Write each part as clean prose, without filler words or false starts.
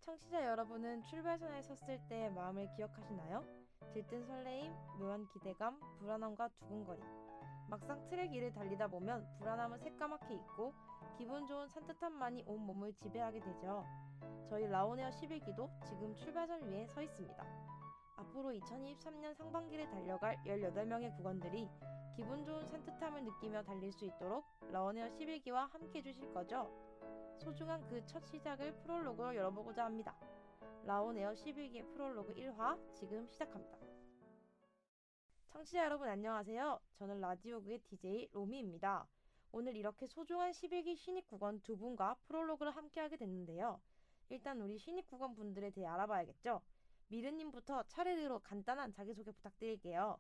청취자 여러분은 출발선에 섰을 때의 마음을 기억하시나요? 들뜬 설레임, 묘한 기대감, 불안함과 두근거림. 막상 트랙 위를 달리다 보면 불안함은 새까맣게 잊고 기분 좋은 산뜻함만이 온 몸을 지배하게 되죠. 저희 라온에어 11기도 지금 출발선 위에 서 있습니다. 앞으로 2023년 상반기를 달려갈 18명의 구간들이 기분 좋은 산뜻함을 느끼며 달릴 수 있도록 라온에어 11기와 함께 해주실 거죠? 소중한 그 첫 시작을 프롤로그로 열어보고자 합니다. 라온에어 11기의 프롤로그 1화 지금 시작합니다. 청취자 여러분 안녕하세요. 저는 라디오그의 DJ 로미입니다. 오늘 이렇게 소중한 11기 신입 구간 두 분과 프롤로그를 함께하게 됐는데요. 일단 우리 신입 구간 분들에 대해 알아봐야겠죠? 미르님부터 차례대로 간단한 자기소개 부탁드릴게요.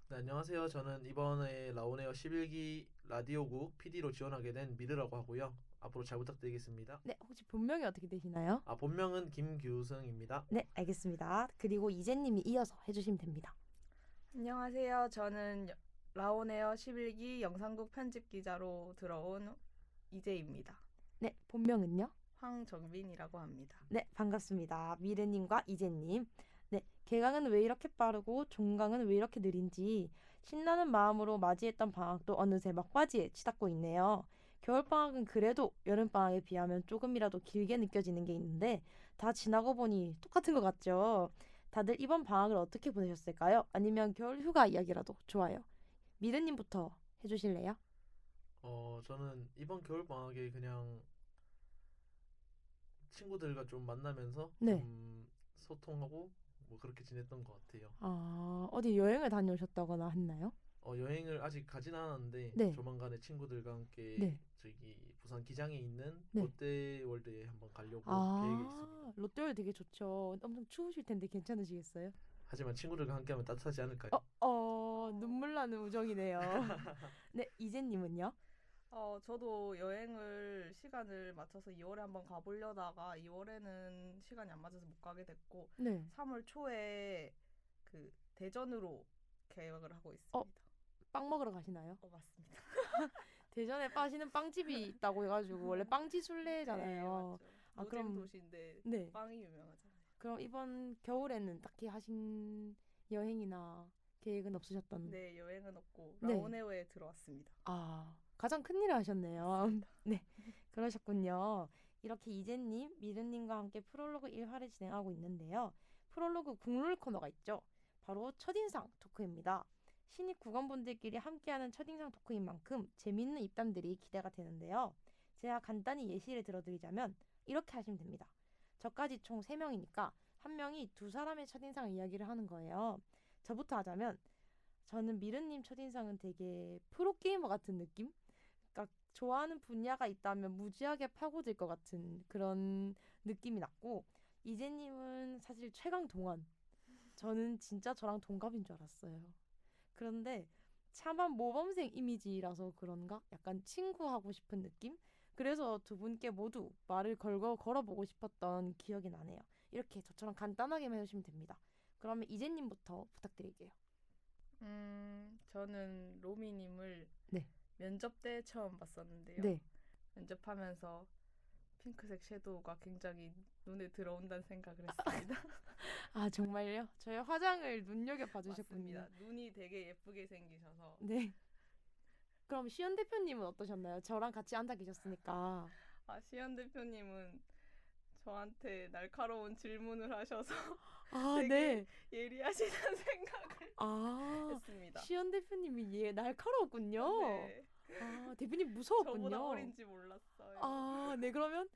네, 안녕하세요. 저는 이번에 라온에어 11기 라디오국 PD로 지원하게 된 미르라고 하고요. 앞으로 잘 부탁드리겠습니다. 네, 혹시 본명이 어떻게 되시나요? 본명은 김규승입니다. 네, 알겠습니다. 그리고 이재님이 이어서 해주시면 됩니다. 안녕하세요. 저는 라온에어 11기 영상국 편집기자로 들어온 이재입니다. 네, 본명은요? 황정빈이라고 합니다. 네, 반갑습니다. 미르님과 이재님. 네, 개강은 왜 이렇게 빠르고 종강은 왜 이렇게 느린지 신나는 마음으로 맞이했던 방학도 어느새 막바지에 치닫고 있네요. 겨울방학은 그래도 여름방학에 비하면 조금이라도 길게 느껴지는 게 있는데 다 지나고 보니 똑같은 것 같죠? 다들 이번 방학을 어떻게 보내셨을까요? 아니면 겨울 휴가 이야기라도 좋아요. 미르님부터 해주실래요? 저는 이번 겨울 방학에 그냥 친구들과 좀 만나면서 네. 좀 소통하고 뭐 그렇게 지냈던 것 같아요. 어디 여행을 다녀오셨다거나 했나요? 여행을 아직 가진 않았는데 네. 조만간에 친구들과 함께 네. 저기 부산 기장에 있는 네. 롯데월드에 한번 가려고 계획이 있습니다. 롯데월드 되게 좋죠. 엄청 추우실 텐데 괜찮으시겠어요? 하지만 친구들과 함께하면 따뜻하지 않을까요? 눈물 나는 우정이네요. 네, 이재님은요? 저도 여행을 시간을 맞춰서 2월에 한번 가보려다가 2월에는 시간이 안 맞아서 못 가게 됐고 네. 3월 초에 그 대전으로 계획을 하고 있습니다. 빵 먹으러 가시나요? 맞습니다. 대전에 빠지는 빵집이 있다고 해가지고 원래 빵지 네, 순례잖아요. 맞죠. 그럼 노잼 도시인데 네. 빵이 유명하잖아요. 그럼 이번 겨울에는 딱히 하신 여행이나 계획은 없으셨던? 네, 여행은 없고 네. 라온에어에 들어왔습니다. 가장 큰일을 하셨네요. 네, 그러셨군요. 이렇게 이재님, 미르님과 함께 프롤로그 1화를 진행하고 있는데요. 프롤로그 국룰 코너가 있죠. 바로 첫인상 토크입니다. 신입 구간분들끼리 함께하는 첫인상 토크인 만큼 재미있는 입담들이 기대가 되는데요. 제가 간단히 예시를 들어드리자면 이렇게 하시면 됩니다. 저까지 총 3명이니까 한 명이 두 사람의 첫인상 이야기를 하는 거예요. 저부터 하자면 저는 미르님 첫인상은 되게 프로게이머 같은 느낌? 그러니까 좋아하는 분야가 있다면 무지하게 파고들 것 같은 그런 느낌이 났고 이재님은 사실 최강 동안 저는 진짜 저랑 동갑인 줄 알았어요. 그런데 차마 모범생 이미지라서 그런가? 약간 친구하고 싶은 느낌? 그래서 두 분께 모두 말을 걸어보고 싶었던 기억이 나네요. 이렇게 저처럼 간단하게만 해주시면 됩니다. 그러면 이재님부터 부탁드릴게요. 저는 로미님을 네. 면접 때 처음 봤었는데요. 네. 면접하면서 핑크색 섀도우가 굉장히 눈에 들어온다는 생각을 했습니다. 정말요? 저의 화장을 눈여겨봐 주셨군요. 맞습니다. 눈이 되게 예쁘게 생기셔서. 네. 그럼 시연 대표님은 어떠셨나요? 저랑 같이 앉아 계셨으니까. 시연 대표님은 저한테 날카로운 질문을 하셔서 되게 네. 예리하시다는 생각을 했습니다. 시연 대표님이 날카로웠군요. 네. 대표님 무서웠군요. 저보다 어린지 몰랐어요. 네. 그러면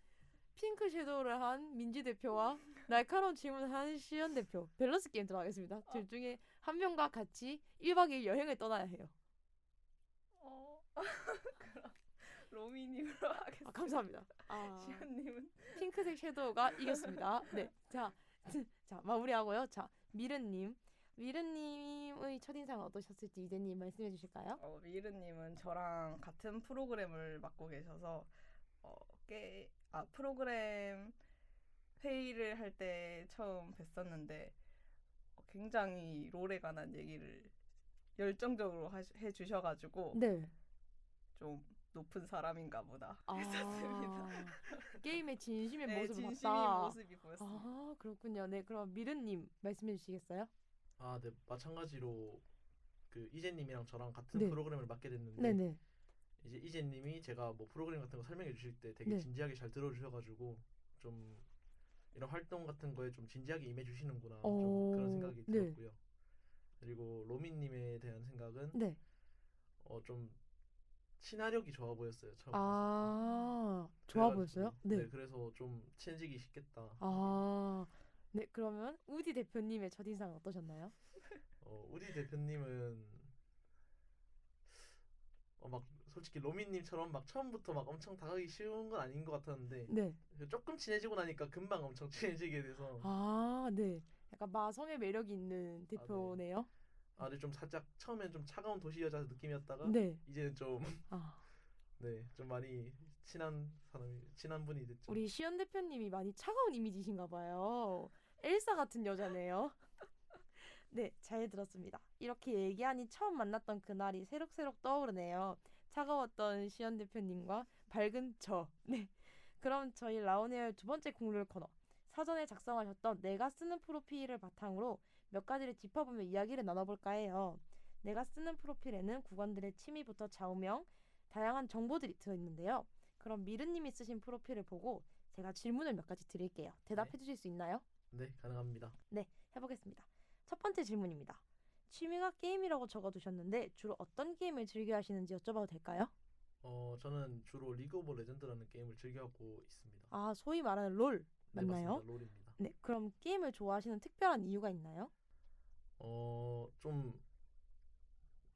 핑크 섀도우를 한 민지 대표와 날카로운 질문을 한 시연 대표. 밸런스 게임 들어가겠습니다. 둘 중에 한 명과 같이 1박 2일 여행을 떠나야 해요. 그럼 로미님으로 하겠습니다. 감사합니다. 시연님은 핑크색 섀도우가 이겼습니다. 네. 자, 마무리하고요. 자, 미르님의 첫인상은 어떠셨을지 이제님 말씀해 주실까요? 미르님은 저랑 같은 프로그램을 맡고 계셔서 프로그램 회의를 할 때 처음 뵀었는데 굉장히 롤에 관한 얘기를 열정적으로 해주셔가지고 네. 좀 높은 사람인가 보다 아, 했었습니다. 게임의 진심의 네, 모습을 진심인 봤다. 모습이 보였습니다. 아, 그렇군요. 네, 그럼 미르님 말씀해 주시겠어요? 아, 네. 마찬가지로 그 이재님이랑 저랑 같은 네. 프로그램을 맡게 됐는데 네네. 이제 이재님이 제가 뭐 프로그램 같은 거 설명해 주실 때 되게 네. 진지하게 잘 들어주셔가지고 좀 이런 활동 같은 거에 좀 진지하게 임해 주시는구나 좀 그런 생각이 네. 들었고요. 그리고 로민님에 대한 생각은 네. 좀 친화력이 좋아 보였어요 처음 봤을 때. 아, 좋아 그래가지고 보였어요? 네, 네. 그래서 좀 친해지기 쉽겠다. 아, 네, 그러면 우디 대표님의 첫인상은 어떠셨나요? 우리 대표님은 막 솔직히 로민님처럼 막 처음부터 막 엄청 다가기 쉬운 건 아닌 것 같았는데 네. 조금 친해지고 나니까 금방 엄청 친해지게 돼서 아, 네. 약간 마성의 매력이 있는 아, 네. 대표네요. 근데 좀 살짝 처음엔 좀 차가운 도시 여자 느낌이었다가 네. 이제는 좀 아, 네, 좀 많이 친한 분이 됐죠. 우리 시연 대표님이 많이 차가운 이미지신가 봐요. 엘사 같은 여자네요. 네, 잘 들었습니다. 이렇게 얘기하니 처음 만났던 그날이 새록새록 떠오르네요. 차가웠던 시연 대표님과 밝은 저. 네. 그럼 저희 라온에어 두 번째 국룰 코너. 사전에 작성하셨던 내가 쓰는 프로필을 바탕으로 몇 가지를 짚어보며 이야기를 나눠볼까 해요. 내가 쓰는 프로필에는 국원들의 취미부터 좌우명, 다양한 정보들이 들어있는데요. 그럼 미르님이 쓰신 프로필을 보고 제가 질문을 몇 가지 드릴게요. 대답해 주실 수 있나요? 네, 가능합니다. 네, 해보겠습니다. 첫 번째 질문입니다. 취미가 게임이라고 적어두셨는데 주로 어떤 게임을 즐겨 하시는지 여쭤봐도 될까요? 저는 주로 리그 오브 레전드라는 게임을 즐겨하고 있습니다. 아, 소위 말하는 롤 네, 맞나요? 맞습니다. 롤입니다. 네, 그럼 게임을 좋아하시는 특별한 이유가 있나요? 좀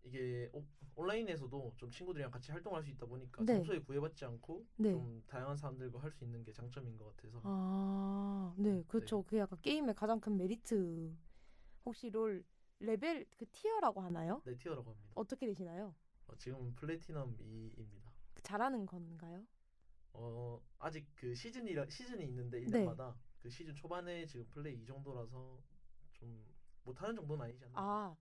이게 온라인에서도 좀 친구들이랑 같이 활동할 수 있다 보니까 네. 장소에 구애받지 않고 네. 좀 다양한 사람들과 할 수 있는 게 장점인 것 같아서. 아, 네, 그렇죠. 그게 약간 게임의 가장 큰 메리트. 혹시 롤 레벨 그 티어라고 하나요? 네, 티어라고 합니다. 어떻게 되시나요? 지금 플래티넘 2입니다. 잘하는 건가요? 아직 그 시즌이 있는데 네. 1년마다 그 시즌 초반에 지금 플레이 이 정도라서 좀 못하는 정도는 아니지 않나. 아,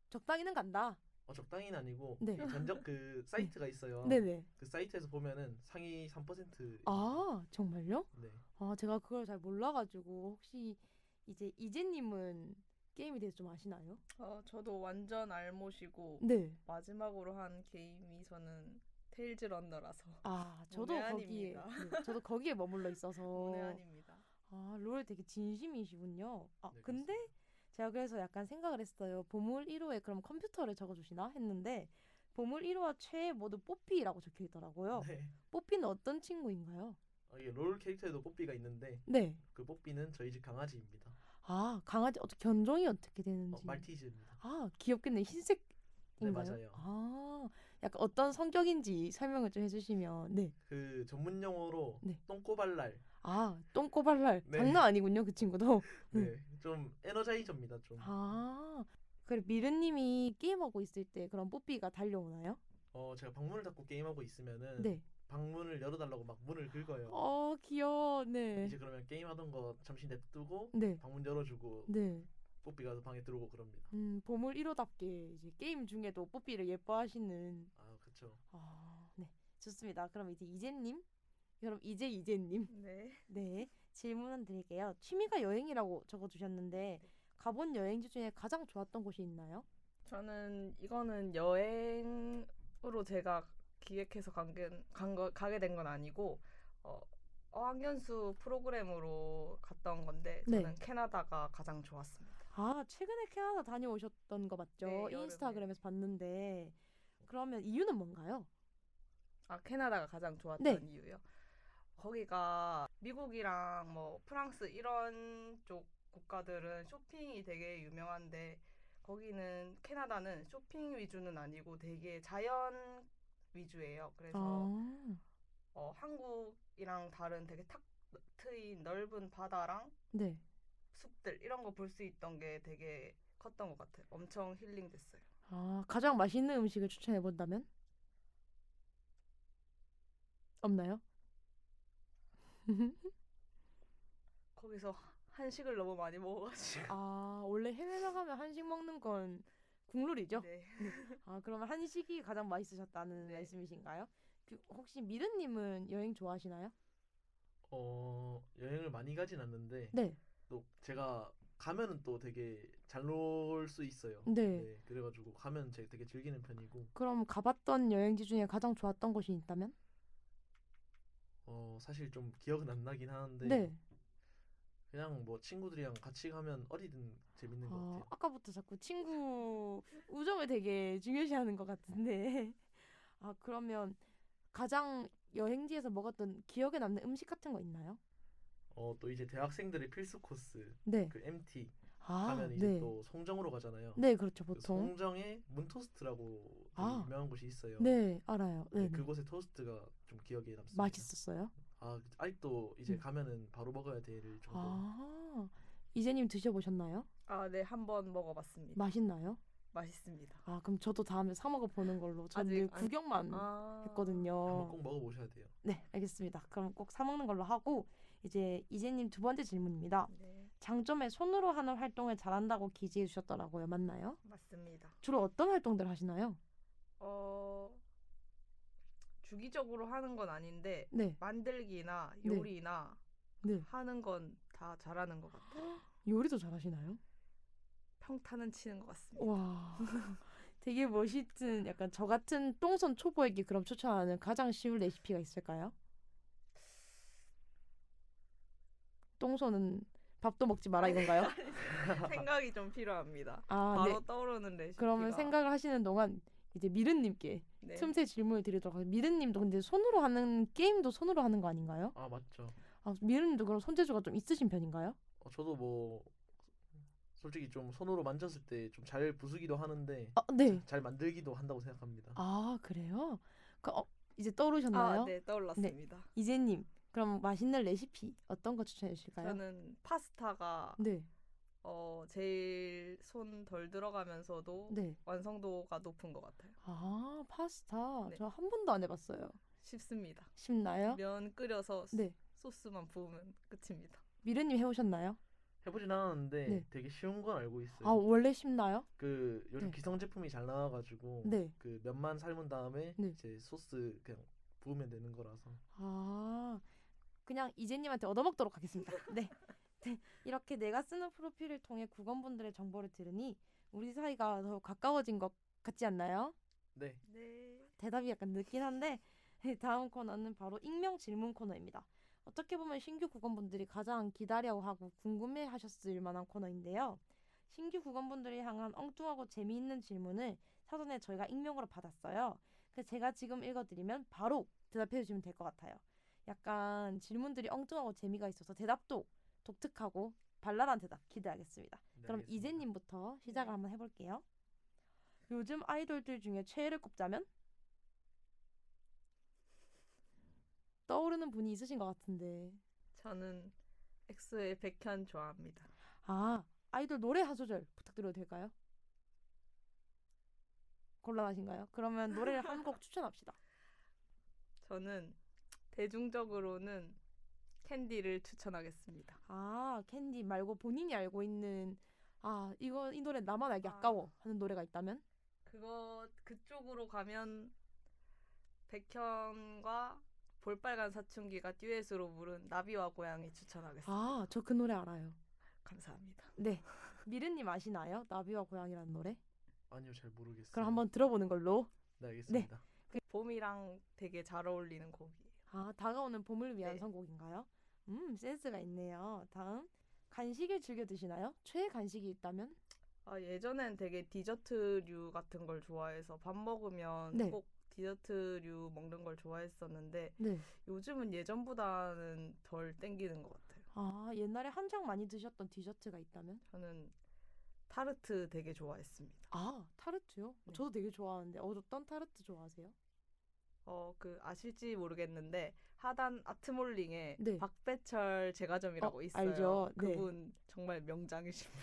적당히는 간다. 적당히는 아니고 네. 이 전적 그 사이트가 있어요. 네네. 그 사이트에서 보면은 상위 3%. 아, 정말요? 네. 아, 제가 그걸 잘 몰라가지고 혹시 이제 이재님은 게임에 대해서 좀 아시나요? 저도 완전 알못이고 네. 마지막으로 한 게임이 저는 테일즈 런너라서 아, 저도 거기에 문외한입니다. 저도 거기에 머물러 있어서 문외한입니다. 아, 롤 되게 진심이시군요. 아, 네, 근데 그렇습니다. 제가 그래서 약간 생각을 했어요. 보물 1호에 그럼 컴퓨터를 적어주시나 했는데 보물 1호와 최애 모두 뽀삐라고 적혀 있더라고요. 네. 뽀삐는 어떤 친구인가요? 이게 롤 캐릭터에도 뽀삐가 있는데 네. 그 뽀삐는 저희 집 강아지입니다. 아, 강아지 어떻게 견종이 어떻게 되는지. 말티즈입니다. 아, 귀엽겠네. 흰색인가요? 네, 맞아요. 아, 약간 어떤 성격인지 설명을 좀 해주시면. 네. 그 전문 용어로 네. 똥꼬발랄. 아, 똥꼬발랄. 네. 장난 아니군요, 그 친구도. 네, 좀 에너자이저입니다, 좀. 아, 그래 미르님이 게임하고 있을 때 그런 뽀삐가 달려오나요? 제가 방문을 닫고 게임하고 있으면은 네. 방문을 열어달라고 막 문을 긁어요. 귀여워. 네. 이제 그러면 게임하던 거 잠시 냅두고 네. 방문 열어주고 네. 뽀삐가 방에 들어오고 그럽니다. 보물 1호답게 이제 게임 중에도 뽀삐를 예뻐하시는. 아, 그쵸. 네. 좋습니다. 그럼 이제 이재님. 그럼 이재님. 네. 네. 질문 드릴게요. 취미가 여행이라고 적어주셨는데 가본 여행지 중에 가장 좋았던 곳이 있나요? 저는 이거는 여행으로 제가 기획해서 가게 된 건 아니고 어학연수 프로그램으로 갔던 건데 네. 저는 캐나다가 가장 좋았습니다. 아, 최근에 캐나다 다녀오셨던 거 맞죠? 네, 여름에. 인스타그램에서 봤는데 그러면 이유는 뭔가요? 캐나다가 가장 좋았던 네. 이유요. 거기가 미국이랑 뭐 프랑스 이런 쪽 국가들은 쇼핑이 되게 유명한데 거기는 캐나다는 쇼핑 위주는 아니고 되게 자연 위주예요. 그래서 한국이랑 다른 되게 탁 트인 넓은 바다랑 네. 숲들 이런 거 볼 수 있던 게 되게 컸던 것 같아요. 엄청 힐링됐어요. 아, 가장 맛있는 음식을 추천해 본다면? 없나요? 거기서 한식을 너무 많이 먹어가지고. 아, 원래 해외 나가면 한식 먹는 건 국룰이죠? 네. 아, 그러면 한식이 가장 맛있으셨다는 네. 말씀이신가요? 혹시 미르님은 여행 좋아하시나요? 여행을 많이 가진 않는데 네. 또 제가 가면은 또 되게 잘 놀 수 있어요. 네. 네, 그래가지고 가면 제가 되게 즐기는 편이고 그럼 가봤던 여행지 중에 가장 좋았던 곳이 있다면? 사실 좀 기억은 안 나긴 하는데 네. 그냥 뭐 친구들이랑 같이 가면 어디든 재밌는 것 같아요. 아까부터 자꾸 친구 우정을 되게 중요시하는 것 같은데. 그러면 가장 여행지에서 먹었던 기억에 남는 음식 같은 거 있나요? 또 이제 대학생들의 필수 코스 네. 그 MT 가면 이제 네. 또 송정으로 가잖아요. 네, 그렇죠, 그 보통. 송정에 문토스트라고 되게 아, 유명한 곳이 있어요. 네, 알아요. 네, 네, 네. 그곳의 토스트가 좀 기억에 남습니다. 맛있었어요? 아직도 이제 음. 가면은 바로 먹어야 될 정도로. 이제님 드셔보셨나요? 아, 네, 한번 먹어봤습니다. 맛있나요? 맛있습니다. 그럼 저도 다음에 사 먹어보는 걸로. 저는 늘 구경만 한번 했거든요. 꼭 먹어보셔야 돼요. 네, 알겠습니다. 그럼 꼭 사 먹는 걸로 하고 이제 이제님 두 번째 질문입니다. 네, 장점에 손으로 하는 활동을 잘한다고 기재해 주셨더라고요. 맞나요? 맞습니다. 주로 어떤 활동들 하시나요? 주기적으로 하는 건 아닌데 네, 만들기나 네. 요리나 네. 하는 건 다 잘하는 것 같아요. 요리도 잘하시나요? 평타는 치는 것 같습니다. 와, 되게 멋있는 약간 저 같은 똥손 초보에게 그럼 추천하는 가장 쉬운 레시피가 있을까요? 똥손은 밥도 먹지 마라 이건가요? 생각이 좀 필요합니다. 네. 바로 떠오르는 레시피가. 그러면 생각을 하시는 동안 이제 미르님께 네. 틈새 질문을 드리도록 하겠습니다. 미르님도 근데 손으로 하는 게임도 손으로 하는 거 아닌가요? 맞죠. 미르님도 그럼 손재주가 좀 있으신 편인가요? 저도 뭐 솔직히 좀 손으로 만졌을 때 좀 잘 부수기도 하는데 네. 잘 만들기도 한다고 생각합니다. 그래요? 이제 떠오르셨나요? 네, 떠올랐습니다. 이제님, 그럼 맛있는 레시피 어떤 거 추천해 주실까요? 저는 파스타가 네. 제일 손 덜 들어가면서도 네. 완성도가 높은 것 같아요. 파스타. 네. 저 한 번도 안 해봤어요. 쉽습니다. 쉽나요? 면 끓여서 네. 소스만 부으면 끝입니다. 미르님 해오셨나요? 해보진 않았는데 네. 되게 쉬운 건 알고 있어요. 원래 쉽나요? 그 요즘 네. 기성 제품이 잘 나와가지고 네. 그 면만 삶은 다음에 네. 이제 소스 그냥 부으면 되는 거라서. 그냥 이제님한테 얻어먹도록 하겠습니다. 네. 네. 이렇게 내가 쓰는 프로필을 통해 국원분들의 정보를 들으니 우리 사이가 더 가까워진 것 같지 않나요? 네. 네. 대답이 약간 늦긴 한데 다음 코너는 바로 익명 질문 코너입니다. 어떻게 보면 신규 국원분들이 가장 기다려하고 궁금해하셨을 만한 코너인데요. 신규 국원분들이 향한 엉뚱하고 재미있는 질문을 사전에 저희가 익명으로 받았어요. 그래서 제가 지금 읽어드리면 바로 대답해 주시면 될 것 같아요. 약간 질문들이 엉뚱하고 재미가 있어서 대답도 독특하고 발랄한 대답 기대하겠습니다. 네, 그럼 알겠습니다. 이제님부터 시작을 네. 한번 해볼게요. 요즘 아이돌들 중에 최애를 꼽자면? 떠오르는 분이 있으신 것 같은데. 저는 엑소의 백현 좋아합니다. 아이돌 노래 한 소절 부탁드려도 될까요? 곤란하신가요? 그러면 노래를 한 곡 추천합시다. 저는 대중적으로는 캔디를 추천하겠습니다. 캔디 말고 본인이 알고 있는 이 노래 나만 알기 아까워 하는 노래가 있다면? 그쪽으로 가면 백현과 볼빨간 사춘기가 듀엣으로 부른 나비와 고양이 추천하겠습니다. 저 그 노래 알아요. 감사합니다. 네. 미르님 아시나요? 나비와 고양이라는 노래? 아니요, 잘 모르겠어요. 그럼 한번 들어보는 걸로. 네, 알겠습니다. 봄이랑 되게 잘 어울리는 곡이에요. 다가오는 봄을 위한 네. 선곡인가요? 센스가 있네요. 다음, 간식을 즐겨 드시나요? 최애 간식이 있다면? 예전엔 되게 디저트류 같은 걸 좋아해서 밥 먹으면 네. 꼭 디저트류 먹는 걸 좋아했었는데 네. 요즘은 예전보다는 덜 땡기는 것 같아요. 옛날에 한창 많이 드셨던 디저트가 있다면? 저는 타르트 되게 좋아했습니다. 타르트요? 네. 저도 되게 좋아하는데 어떤 타르트 좋아하세요? 아실지 모르겠는데 하단 아트몰링에 네. 박배철 제과점이라고 있어요. 알죠. 네. 그분 정말 명장이십니다.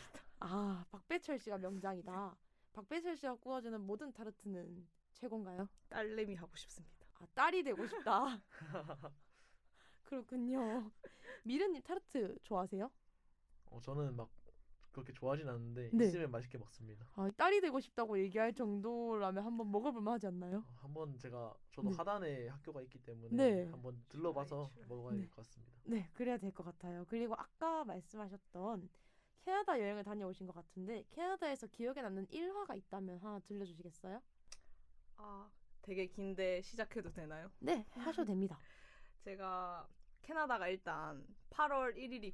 박배철 씨가 명장이다. 박배철 씨가 구워주는 모든 타르트는 최고인가요? 딸내미 하고 싶습니다. 딸이 되고 싶다. 그렇군요. 미르님 타르트 좋아하세요? 저는 막 그렇게 좋아하진 않는데 네. 있으면 맛있게 먹습니다. 아, 딸이 되고 싶다고 얘기할 정도라면 한번 먹어볼 만하지 않나요? 한번 저도 네. 하단에 학교가 있기 때문에 네. 한번 들러봐서 출발. 먹어야 네. 될 것 같습니다. 네, 그래야 될 것 같아요. 그리고 아까 말씀하셨던 캐나다 여행을 다녀오신 것 같은데 캐나다에서 기억에 남는 일화가 있다면 하나 들려주시겠어요? 아, 되게 긴데 시작해도 되나요? 네, 하셔도 됩니다. 제가 캐나다가 일단 8월 1일이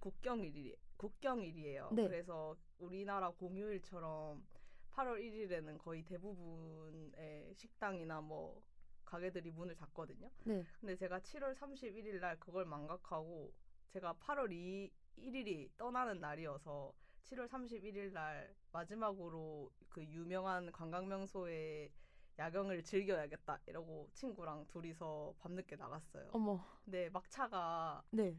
국경일이에요. 네. 그래서 우리나라 공휴일처럼 8월 1일에는 거의 대부분의 식당이나 뭐 가게들이 문을 닫거든요. 네, 근데 제가 7월 31일 날 그걸 망각하고 제가 8월 1일이 떠나는 날이어서 7월 31일 날 마지막으로 그 유명한 관광 명소에 야경을 즐겨야겠다 이러고 친구랑 둘이서 밤늦게 나갔어요. 어머, 근데 막차가 네,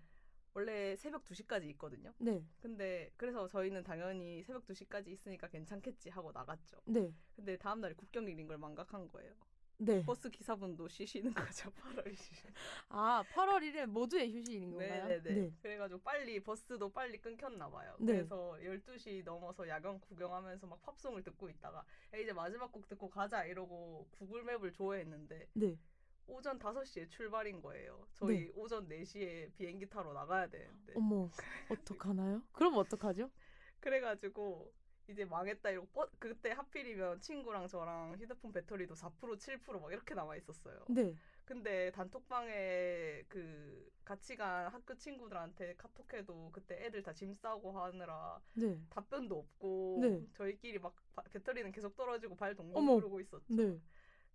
원래 새벽 2시까지 있거든요. 네, 근데 그래서 저희는 당연히 새벽 2시까지 있으니까 괜찮겠지 하고 나갔죠. 네, 근데 다음날이 국경일인 걸 망각한 거예요. 네. 버스 기사분도 쉬시는 거죠. 8월 1일. 아, 8월 1일 모두의 휴식인 건가요? 네네네. 그래가지고 버스도 빨리 끊겼나 봐요. 네. 그래서 12시 넘어서 야경 구경하면서 막 팝송을 듣고 있다가 야, 이제 마지막 곡 듣고 가자 이러고 구글맵을 조회했는데 네. 오전 5시에 출발인 거예요. 저희 네. 오전 4시에 비행기 타러 나가야 되는데. 어머, 어떡하나요? 그럼 어떡하죠? 그래가지고 이제 망했다 이러고 그때 하필이면 친구랑 저랑 휴대폰 배터리도 4% 7%막 이렇게 남아 있었어요. 네, 근데 단톡방에 그 같이 간 학교 친구들한테 카톡해도 그때 애들 다 짐 싸고 하느라 네, 답변도 없고 네. 저희끼리 막 배터리는 계속 떨어지고 발 동동 어머, 구르고 있었죠. 네,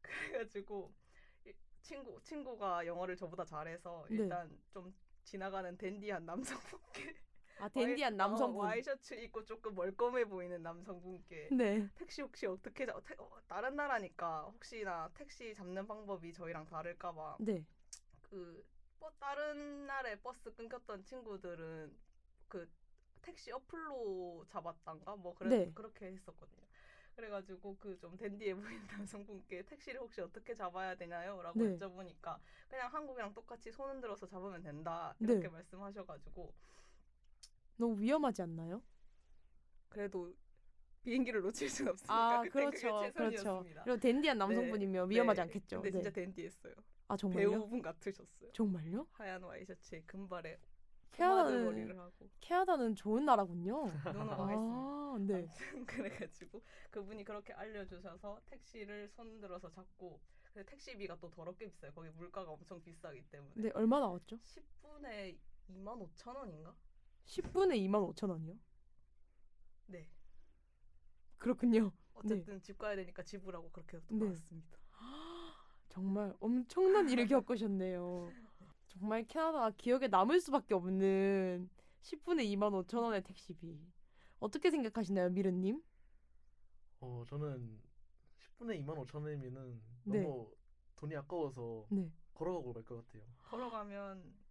그래가지고 친구가 영어를 저보다 잘해서 네. 일단 좀 지나가는 댄디한 남성분께 아, 댄디한 남성분. 와이셔츠 입고 조금 멀끔해 보이는 남성분께 네, 택시 혹시 어떻게 다른 나라니까 혹시나 택시 잡는 방법이 저희랑 다를까봐 네, 다른 날에 버스 끊겼던 친구들은 그 택시 어플로 잡았단가 네. 그렇게 했었거든요. 그래가지고 그 좀 댄디해 보이는 남성분께 택시를 혹시 어떻게 잡아야 되나요? 라고 네. 여쭤보니까 그냥 한국이랑 똑같이 손 흔들어서 잡으면 된다 네. 이렇게 말씀하셔가지고 너무 위험하지 않나요? 그래도 비행기를 놓칠 순 없으니까 아, 그땐 그렇죠, 그게 그렇죠. 최선이었습니다. 그리고 댄디한 남성분이면 네, 위험하지 네. 않겠죠. 근데 진짜 네. 댄디했어요. 아, 정말요? 배우분 같으셨어요. 정말요? 하얀 와이셔츠에 금발에 포마드 머리를 하고 캐나다는 좋은 나라군요. 노노가 했습니다. 아, 네. 아무튼 그래가지고 그분이 그렇게 알려주셔서 택시를 손들어서 잡고 근데 택시비가 또 더럽게 비싸요. 거기 물가가 엄청 비싸기 때문에 네, 얼마 나왔죠? 10분에 25,000원인가? 10분에 25,000원이요? 네. 그렇군요. 어쨌든 집 가야 되니까 지불하고 그렇게 네. 돌아왔습니다. 정말 엄청난 일을 겪으셨네요. 정말 캐나다가 기억에 남을 수밖에 없는 10분에 25,000원의 택시비. 어떻게 생각하시나요, 미르님? 저는 10분에 25,000원이면은 네. 너무 돈이 아까워서 네. 걸어가고 말 것 같아요. 걸어가면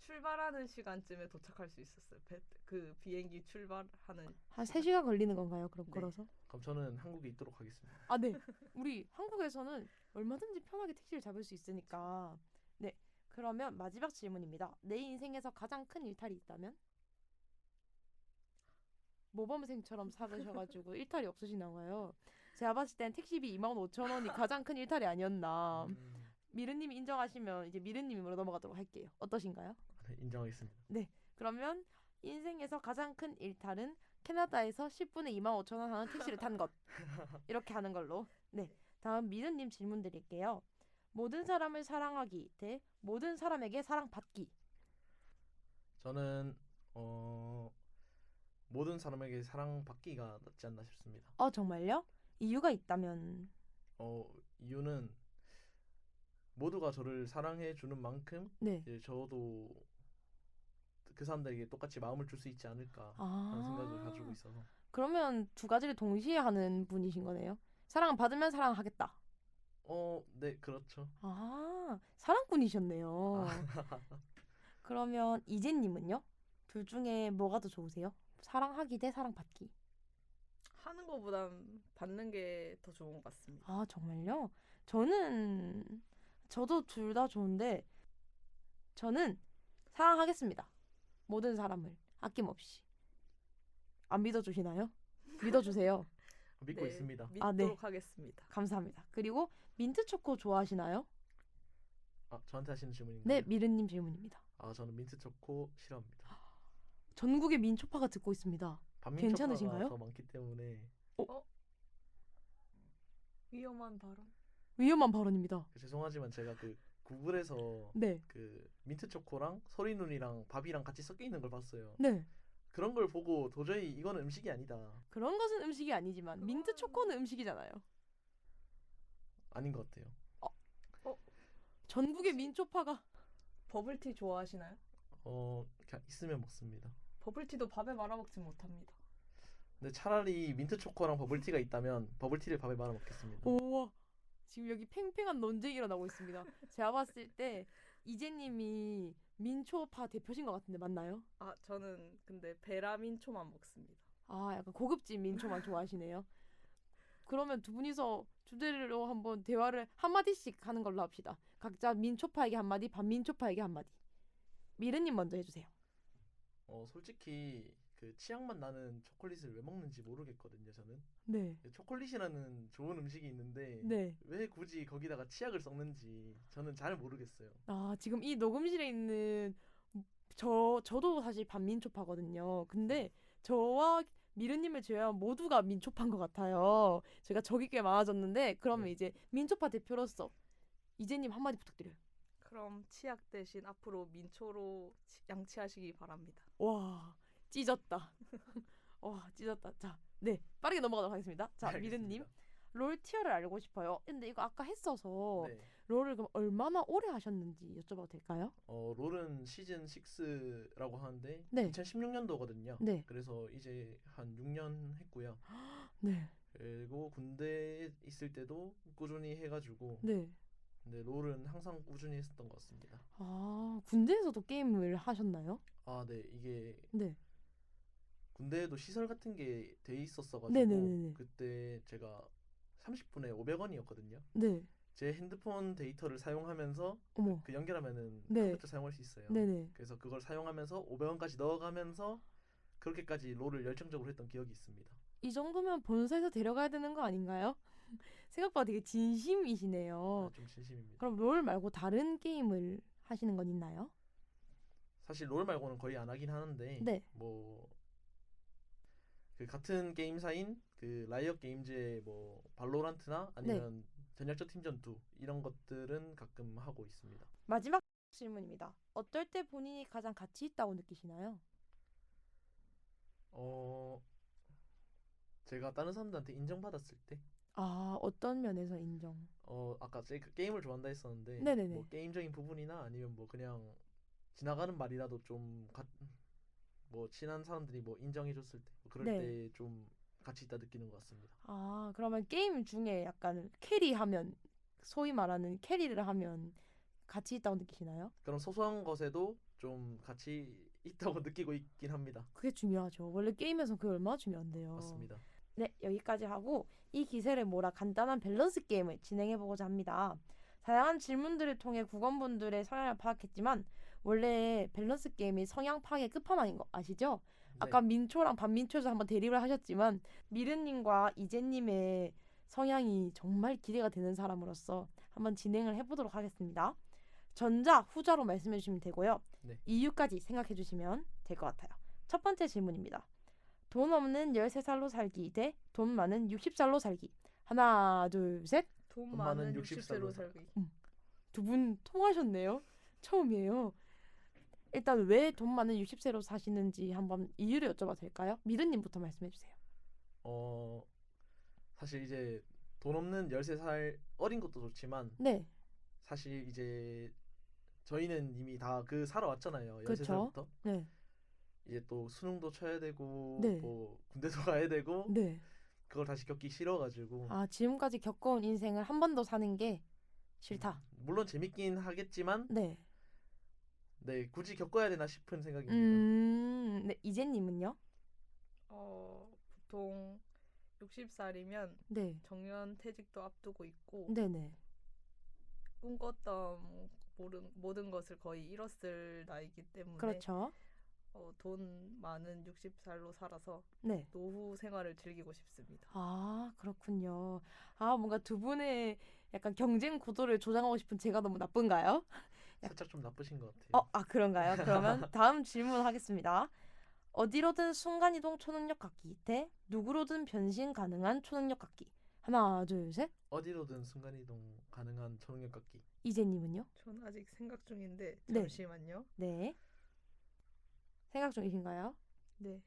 출발하는 시간쯤에 도착할 수 있었어요. 그 비행기 출발하는 한 3시간 걸리는 건가요, 그럼 네. 걸어서? 그럼 저는 한국에 있도록 하겠습니다. 아, 네. 우리 한국에서는 얼마든지 편하게 택시를 잡을 수 있으니까. 네. 그러면 마지막 질문입니다. 내 인생에서 가장 큰 일탈이 있다면? 모범생처럼 살으셔가지고 일탈이 없으시나 봐요. 제가 봤을 땐 택시비 25,000원이 가장 큰 일탈이 아니었나. 미르님이 인정하시면 이제 미르님으로 넘어가도록 할게요. 어떠신가요? 네, 인정하겠습니다. 그러면 인생에서 가장 큰 일탈은 캐나다에서 10분에 25,000원 하는 택시를 탄 것. 이렇게 하는 걸로. 네. 다음 미르님 질문 드릴게요. 모든 사람을 사랑하기 대 모든 사람에게 사랑받기. 저는 모든 사람에게 사랑받기가 낫지 않나 싶습니다. 정말요? 이유가 있다면? 이유는 모두가 저를 사랑해 주는 만큼 네. 이제 저도 그 사람들에게 똑같이 마음을 줄 수 있지 않을까 하는 생각을 가지고 있어서. 그러면 두 가지를 동시에 하는 분이신 거네요. 사랑을 받으면 사랑하겠다. 네, 그렇죠. 사랑꾼이셨네요. 그러면 이재님은요? 둘 중에 뭐가 더 좋으세요? 사랑하기 대 사랑받기. 하는 것보단 받는 게 더 좋은 것 같습니다. 정말요? 저도 둘 다 좋은데 저는 사랑하겠습니다. 모든 사람을 아낌없이. 안 믿어주시나요? 믿어주세요. 믿고 네, 있습니다. 믿도록 네. 하겠습니다. 감사합니다. 그리고 민트 초코 좋아하시나요? 저한테 하시는 질문인가요? 네, 미르님 질문입니다. 저는 민트 초코 싫어합니다. 전국의 민초파가 듣고 있습니다. 반민 괜찮으신가요? 초코가 더 많기 때문에 위험한 발언. 위험한 발언입니다. 죄송하지만 제가 그 구글에서 네, 그 민트 초코랑 소리눈이랑 밥이랑 같이 섞여 있는 걸 봤어요. 네. 그런 걸 보고 도저히 이거는 음식이 아니다. 그런 것은 음식이 아니지만 민트 초코는 음식이잖아요. 아닌 것 같아요. 전국의 민초파가 버블티 좋아하시나요? 그냥 있으면 먹습니다. 버블티도 밥에 말아 먹지 못합니다. 근데 차라리 민트 초코랑 버블티가 있다면 버블티를 밥에 말아 먹겠습니다. 우와, 지금 여기 팽팽한 논쟁이 일어나고 있습니다. 제가 봤을 때 이재님이 민초파 대표신 것 같은데 맞나요? 저는 근데 베라민초만 먹습니다. 약간 고급진 민초만 좋아하시네요. 그러면 두 분이서 주제로 한번 대화를 한마디씩 하는 걸로 합시다. 각자 민초파에게 한마디, 반민초파에게 한마디. 미르님 먼저 해주세요. 솔직히 그 치약맛 나는 초콜릿을 왜 먹는지 모르겠거든요. 저는 네, 초콜릿이라는 좋은 음식이 있는데 네. 왜 굳이 거기다가 치약을 섞는지 저는 잘 모르겠어요. 지금 이 녹음실에 있는 저도 사실 반민초파거든요. 근데 저와 미르님을 제외한 모두가 민초파인 것 같아요. 제가 적이 꽤 많아졌는데 그러면 네. 이제 민초파 대표로서 이재님 한마디 부탁드려요. 그럼 치약 대신 앞으로 민초로 양치하시기 바랍니다. 와, 찢었다. 와, 찢었다. 자, 네, 빠르게 넘어가도록 하겠습니다. 자, 알겠습니다. 미르님, 롤 티어를 알고 싶어요. 근데 이거 아까 했어서 네. 롤을 그럼 얼마나 오래 하셨는지 여쭤봐도 될까요? 롤은 시즌 6라고 하는데 네. 2016년도거든요. 네, 그래서 이제 한 6년 했고요. 네, 그리고 군대에 있을 때도 꾸준히 해가지고 네. 근데 롤은 항상 꾸준히 했었던 것 같습니다. 군대에서도 게임을 하셨나요? 네, 이게 네, 군대에도 시설 같은 게 돼 있었어가지고 네네네네. 그때 제가 30분에 500원이었거든요. 네. 제 핸드폰 데이터를 사용하면서 어머, 그 연결하면은 네. 컴퓨터 사용할 수 있어요. 네네. 그래서 그걸 사용하면서 500원까지 넣어가면서 그렇게까지 롤을 열정적으로 했던 기억이 있습니다. 이 정도면 본사에서 데려가야 되는 거 아닌가요? 생각보다 되게 진심이시네요. 좀 진심입니다. 그럼 롤 말고 다른 게임을 하시는 건 있나요? 사실 롤 말고는 거의 안 하긴 하는데 네. 뭐 그 같은 게임사인 그 라이엇 게임즈의 뭐 발로란트나 아니면 전략적 팀전 2 이런 것들은 가끔 하고 있습니다. 마지막 질문입니다. 어떨 때 본인이 가장 가치 있다고 느끼시나요? 제가 다른 사람들한테 인정받았을 때 어떤 면에서 인정? 아까 제가 게임을 좋아한다 했었는데 네네네. 뭐 게임적인 부분이나 아니면 뭐 그냥 지나가는 말이라도 좀 뭐 친한 사람들이 뭐 인정해줬을 때 그럴 네. 때 좀 가치 있다 느끼는 것 같습니다. 그러면 게임 중에 약간 캐리하면 소위 말하는 캐리를 하면 가치 있다고 느끼시나요? 그런 소소한 것에도 좀 가치 있다고 느끼고 있긴 합니다. 그게 중요하죠. 원래 게임에서 그게 얼마나 중요한데요. 맞습니다. 네, 여기까지 하고 이 기세를 몰아 간단한 밸런스 게임을 진행해 보고자 합니다. 다양한 질문들을 통해 국원분들의 성향을 파악했지만 원래 밸런스 게임이 성향 파악의 끝판왕인 거 아시죠? 아까 민초랑 반민초에서 한번 대립을 하셨지만 미르님과 이재님의 성향이 정말 기대가 되는 사람으로서 한번 진행을 해보도록 하겠습니다. 전자, 후자로 말씀해 주시면 되고요. 네. 이유까지 생각해 주시면 될 것 같아요. 첫 번째 질문입니다. 돈 없는 13살로 살기 대 돈 많은 60살로 살기. 하나, 둘, 셋. 돈 많은 많은 60살로 60세로 살기. 두 분 통하셨네요. 처음이에요. 일단 왜 돈 많은 60세로 사시는지 한번 이유를 여쭤봐도 될까요? 미르님부터 말씀해 주세요. 사실 이제 돈 없는 13살 어린 것도 좋지만 네, 사실 이제 저희는 이미 다 그 살아왔잖아요. 그쵸. 13살부터. 네, 이제 또 수능도 쳐야 되고 네. 뭐 군대도 가야 되고 네. 그걸 다시 겪기 싫어가지고 지금까지 겪어온 인생을 한 번 더 사는 게 싫다. 물론 재밌긴 하겠지만 네. 네 굳이 겪어야 되나 싶은 생각입니다. 네, 이재님은요? 보통 60살이면 네, 정년 퇴직도 앞두고 있고 네네. 꿈꿨던 모든 것을 거의 잃었을 나이기 때문에 그렇죠. 돈 많은 60살로 살아서 네. 노후 생활을 즐기고 싶습니다. 아, 그렇군요. 아, 뭔가 두 분의 약간 경쟁 구도를 조장하고 싶은 제가 너무 나쁜가요? 살짝 좀 나쁘신 것 같아요. 그런가요? 그러면 다음 질문 하겠습니다. 어디로든 순간이동 초능력 갖기 대 누구로든 변신 가능한 초능력 갖기. 하나, 둘, 셋. 어디로든 순간이동 가능한 초능력 갖기. 이재님은요? 저는 아직 생각 중인데 네. 잠시만요. 네. 생각 중이신가요? 네.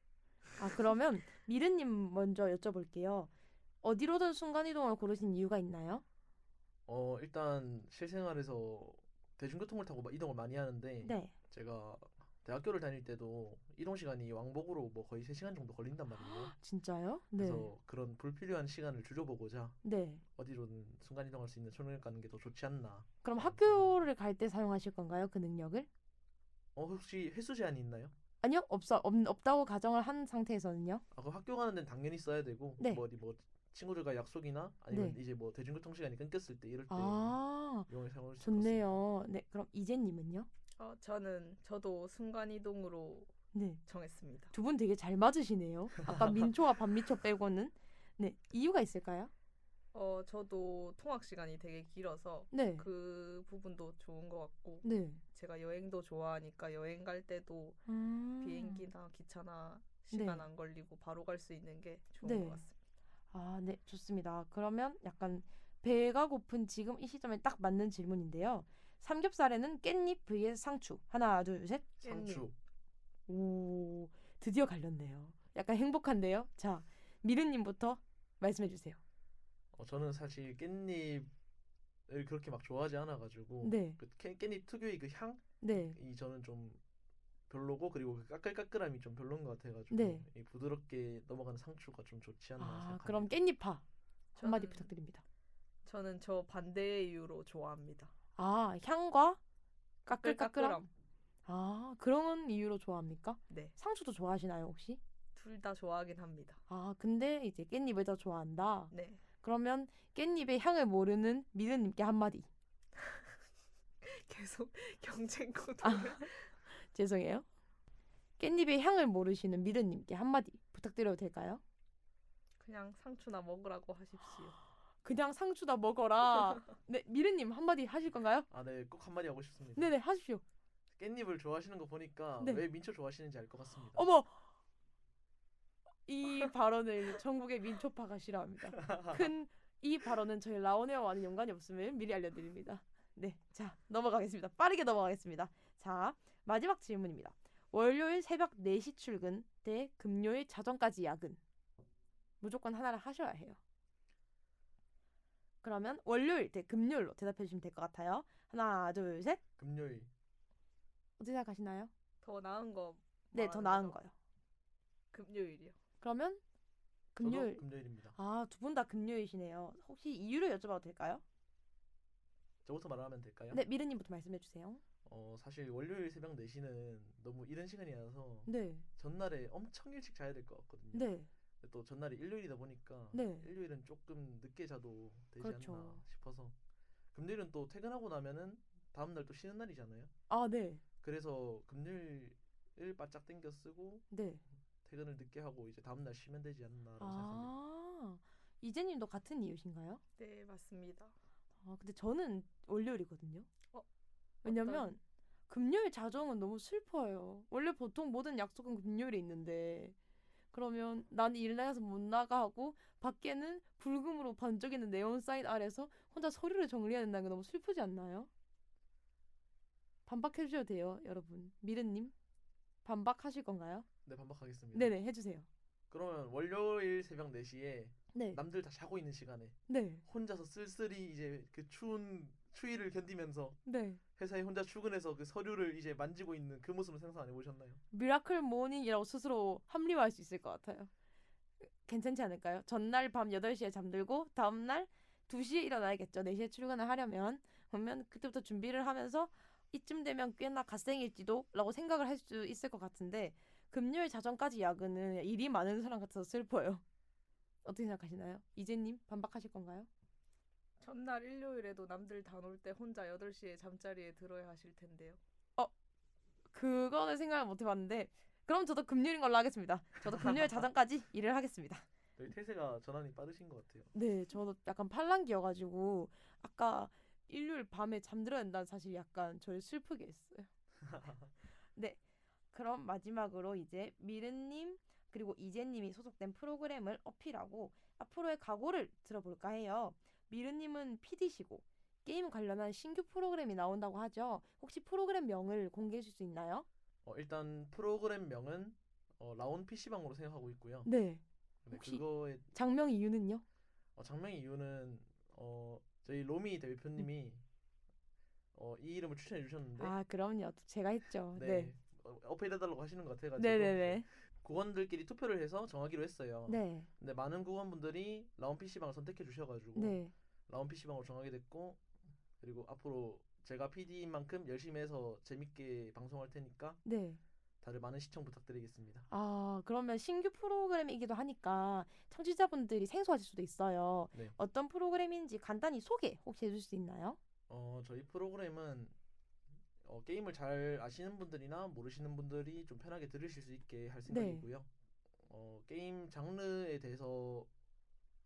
그러면 미르님 먼저 여쭤볼게요. 어디로든 순간이동을 고르신 이유가 있나요? 일단 실생활에서 대중교통을 타고 이동을 많이 하는데 네. 제가 대학교를 다닐 때도 이동 시간이 왕복으로 뭐 거의 3시간 정도 걸린단 말이에요. 진짜요? 네. 그래서 그런 불필요한 시간을 줄여보고자 네. 어디로든 순간 이동할 수 있는 초능력 갖는 게 더 좋지 않나. 그럼 학교를 갈 때 사용하실 건가요? 그 능력을? 혹시 횟수 제한이 있나요? 아니요. 없다고 가정을 한 상태에서는요. 그럼 학교 가는 데는 당연히 써야 되고 네. 뭐 어디 뭐 친구들과 약속이나 아니면 네. 이제 뭐 대중교통 시간이 끊겼을 때 이럴 때 아, 이용해 사용할 수 있을 것 같습니다. 좋네요. 네. 그럼 이재님은요? 저도 순간 이동으로 네. 정했습니다. 두 분 되게 잘 맞으시네요. 아까 민초와 반민초 빼고는. 네. 이유가 있을까요? 저도 통학 시간이 되게 길어서 네. 그 부분도 좋은 것 같고 네. 제가 여행도 좋아하니까 여행 갈 때도 비행기나 기차나 시간 네. 안 걸리고 바로 갈 수 있는 게 좋은 네. 것 같습니다. 아, 네. 좋습니다. 그러면 약간 배가 고픈 지금 이 시점에 딱 맞는 질문인데요. 삼겹살에는 깻잎 vs 상추. 하나, 둘, 셋. 상추. 오, 드디어 갈렸네요. 약간 행복한데요. 자, 미르님부터 말씀해 주세요. 저는 사실 깻잎을 그렇게 막 좋아하지 않아가지고 네. 그 깻잎 특유의 그 향이 네. 저는 좀 별로고 그리고 그 까끌까끌함이 좀 별로인 것 같아가지고 네. 이 부드럽게 넘어가는 상추가 좀 좋지 않나 생각합니다. 그럼 깻잎파 한마디 저는- 부탁드립니다. 저는 저 반대의 이유로 좋아합니다. 향과 까끌까끌함? 까끌까끌함. 그런 이유로 좋아합니까? 네, 상추도 좋아하시나요, 혹시? 둘 다 좋아하긴 합니다. 근데 이제 깻잎을 더 좋아한다. 네, 그러면 깻잎의 향을 모르는 미르님께 한마디. 계속 경쟁 구도를 죄송해요. 깻잎의 향을 모르시는 미르님께 한마디 부탁드려도 될까요? 그냥 상추나 먹으라고 하십시오. 그냥 상추다 먹어라. 네, 미르님 한마디 하실 건가요? 네, 꼭 한마디 하고 싶습니다. 네네, 하십시오. 깻잎을 좋아하시는 거 보니까 네. 왜 민초 좋아하시는지 알 것 같습니다. 어머! 이 발언을 전국의 민초파가 싫어합니다. 이 발언은 저희 라오네어와는 연관이 없음을 미리 알려드립니다. 네, 자, 넘어가겠습니다. 빠르게 넘어가겠습니다. 자, 마지막 질문입니다. 월요일 새벽 4시 출근 대 금요일 자정까지 야근. 무조건 하나를 하셔야 해요. 그러면 월요일 대 금요일로 대답해 주시면 될 것 같아요. 하나, 둘, 셋. 금요일. 어떻게 생각하시나요? 더 나은 거 네, 더 말하는 나은 거죠? 거요. 금요일이요. 그러면 금요일. 저도 금요일입니다. 두 분 다 금요일이시네요. 혹시 이유를 여쭤봐도 될까요? 저부터 말하면 될까요? 네, 미르님부터 말씀해 주세요. 사실 월요일 새벽 4시는 너무 이른 시간이라서 네, 전날에 엄청 일찍 자야 될 것 같거든요. 네, 근데 또 전날이 일요일이다 보니까 네. 일요일은 조금 늦게 자도 되지 그렇죠. 않나 싶어서 금요일은 또 퇴근하고 나면은 다음날 또 쉬는 날이잖아요. 네, 그래서 금요일을 바짝 땡겨 쓰고 네. 퇴근을 늦게 하고 이제 다음날 쉬면 되지 않나라고 생각합니다. 이재님도 같은 이유신가요? 네, 맞습니다. 근데 저는 월요일이거든요. 어, 왜냐면 금요일 자정은 너무 슬퍼요. 원래 보통 모든 약속은 금요일에 있는데 그러면 난 일 나가서 못 나가 하고 밖에는 불금으로 번쩍이는 네온 사인 아래서 혼자 서류를 정리해야 된다는 게 너무 슬프지 않나요? 반박해 주셔도 돼요, 여러분. 미르님 반박하실 건가요? 네, 반박하겠습니다. 네네, 해주세요. 그러면 월요일 새벽 4시에 네, 남들 다 자고 있는 시간에 네, 혼자서 쓸쓸히 이제 그 추운 추위를 견디면서 네. 회사에 혼자 출근해서 그 서류를 이제 만지고 있는 그 모습은 상상 안 해보셨나요? 미라클 모닝이라고 스스로 합리화할 수 있을 것 같아요. 괜찮지 않을까요? 전날 밤 8시에 잠들고 다음날 2시에 일어나야겠죠. 4시에 출근을 하려면. 그러면 그때부터 준비를 하면서 이쯤 되면 꽤나 갓생일지도 라고 생각을 할 수 있을 것 같은데 금요일 자정까지 야근은 일이 많은 사람 같아서 슬퍼요. 어떻게 생각하시나요? 이재님 반박하실 건가요? 전날 일요일에도 남들 다 놀 때 혼자 8시에 잠자리에 들어야 하실 텐데요. 그거는 생각을 못 해봤는데 그럼 저도 금요일인 걸로 하겠습니다. 저도 금요일 자정까지 일을 하겠습니다. 여기 태세가 전환이 빠르신 것 같아요. 네, 저도 약간 팔랑귀여가지고 아까 일요일 밤에 잠들어야 된다는 사실이 약간 저를 슬프게 했어요. 네, 그럼 마지막으로 이제 미르님 그리고 이재님이 소속된 프로그램을 어필하고 앞으로의 각오를 들어볼까 해요. 미르님은 PD시고 게임 관련한 신규 프로그램이 나온다고 하죠. 혹시 프로그램 명을 공개해 줄 수 있나요? 일단 프로그램명은 라온 PC방으로 생각하고 있고요. 네, 네, 혹시 그거의 장명 이유는요? 장명 이유는 저희 로미 대표님이 이 이름을 추천해 주셨는데 아, 그럼요. 제가 했죠. 네, 네, 어필해달라고 하시는 것 같아가지고 네네네. 국원들끼리 투표를 해서 정하기로 했어요. 네, 근데 많은 국원분들이 라온 PC방을 선택해 주셔가지고 네. 라온 PC방으로 정하게 됐고, 그리고 앞으로 제가 PD인 만큼 열심히 해서 재밌게 방송할 테니까 네. 다들 많은 시청 부탁드리겠습니다. 아, 그러면 신규 프로그램이기도 하니까 청취자분들이 생소하실 수도 있어요. 네. 어떤 프로그램인지 간단히 소개 혹시 해줄 수 있나요? 저희 프로그램은 게임을 잘 아시는 분들이나 모르시는 분들이 좀 편하게 들으실 수 있게 할 생각이고요. 게임 장르에 대해서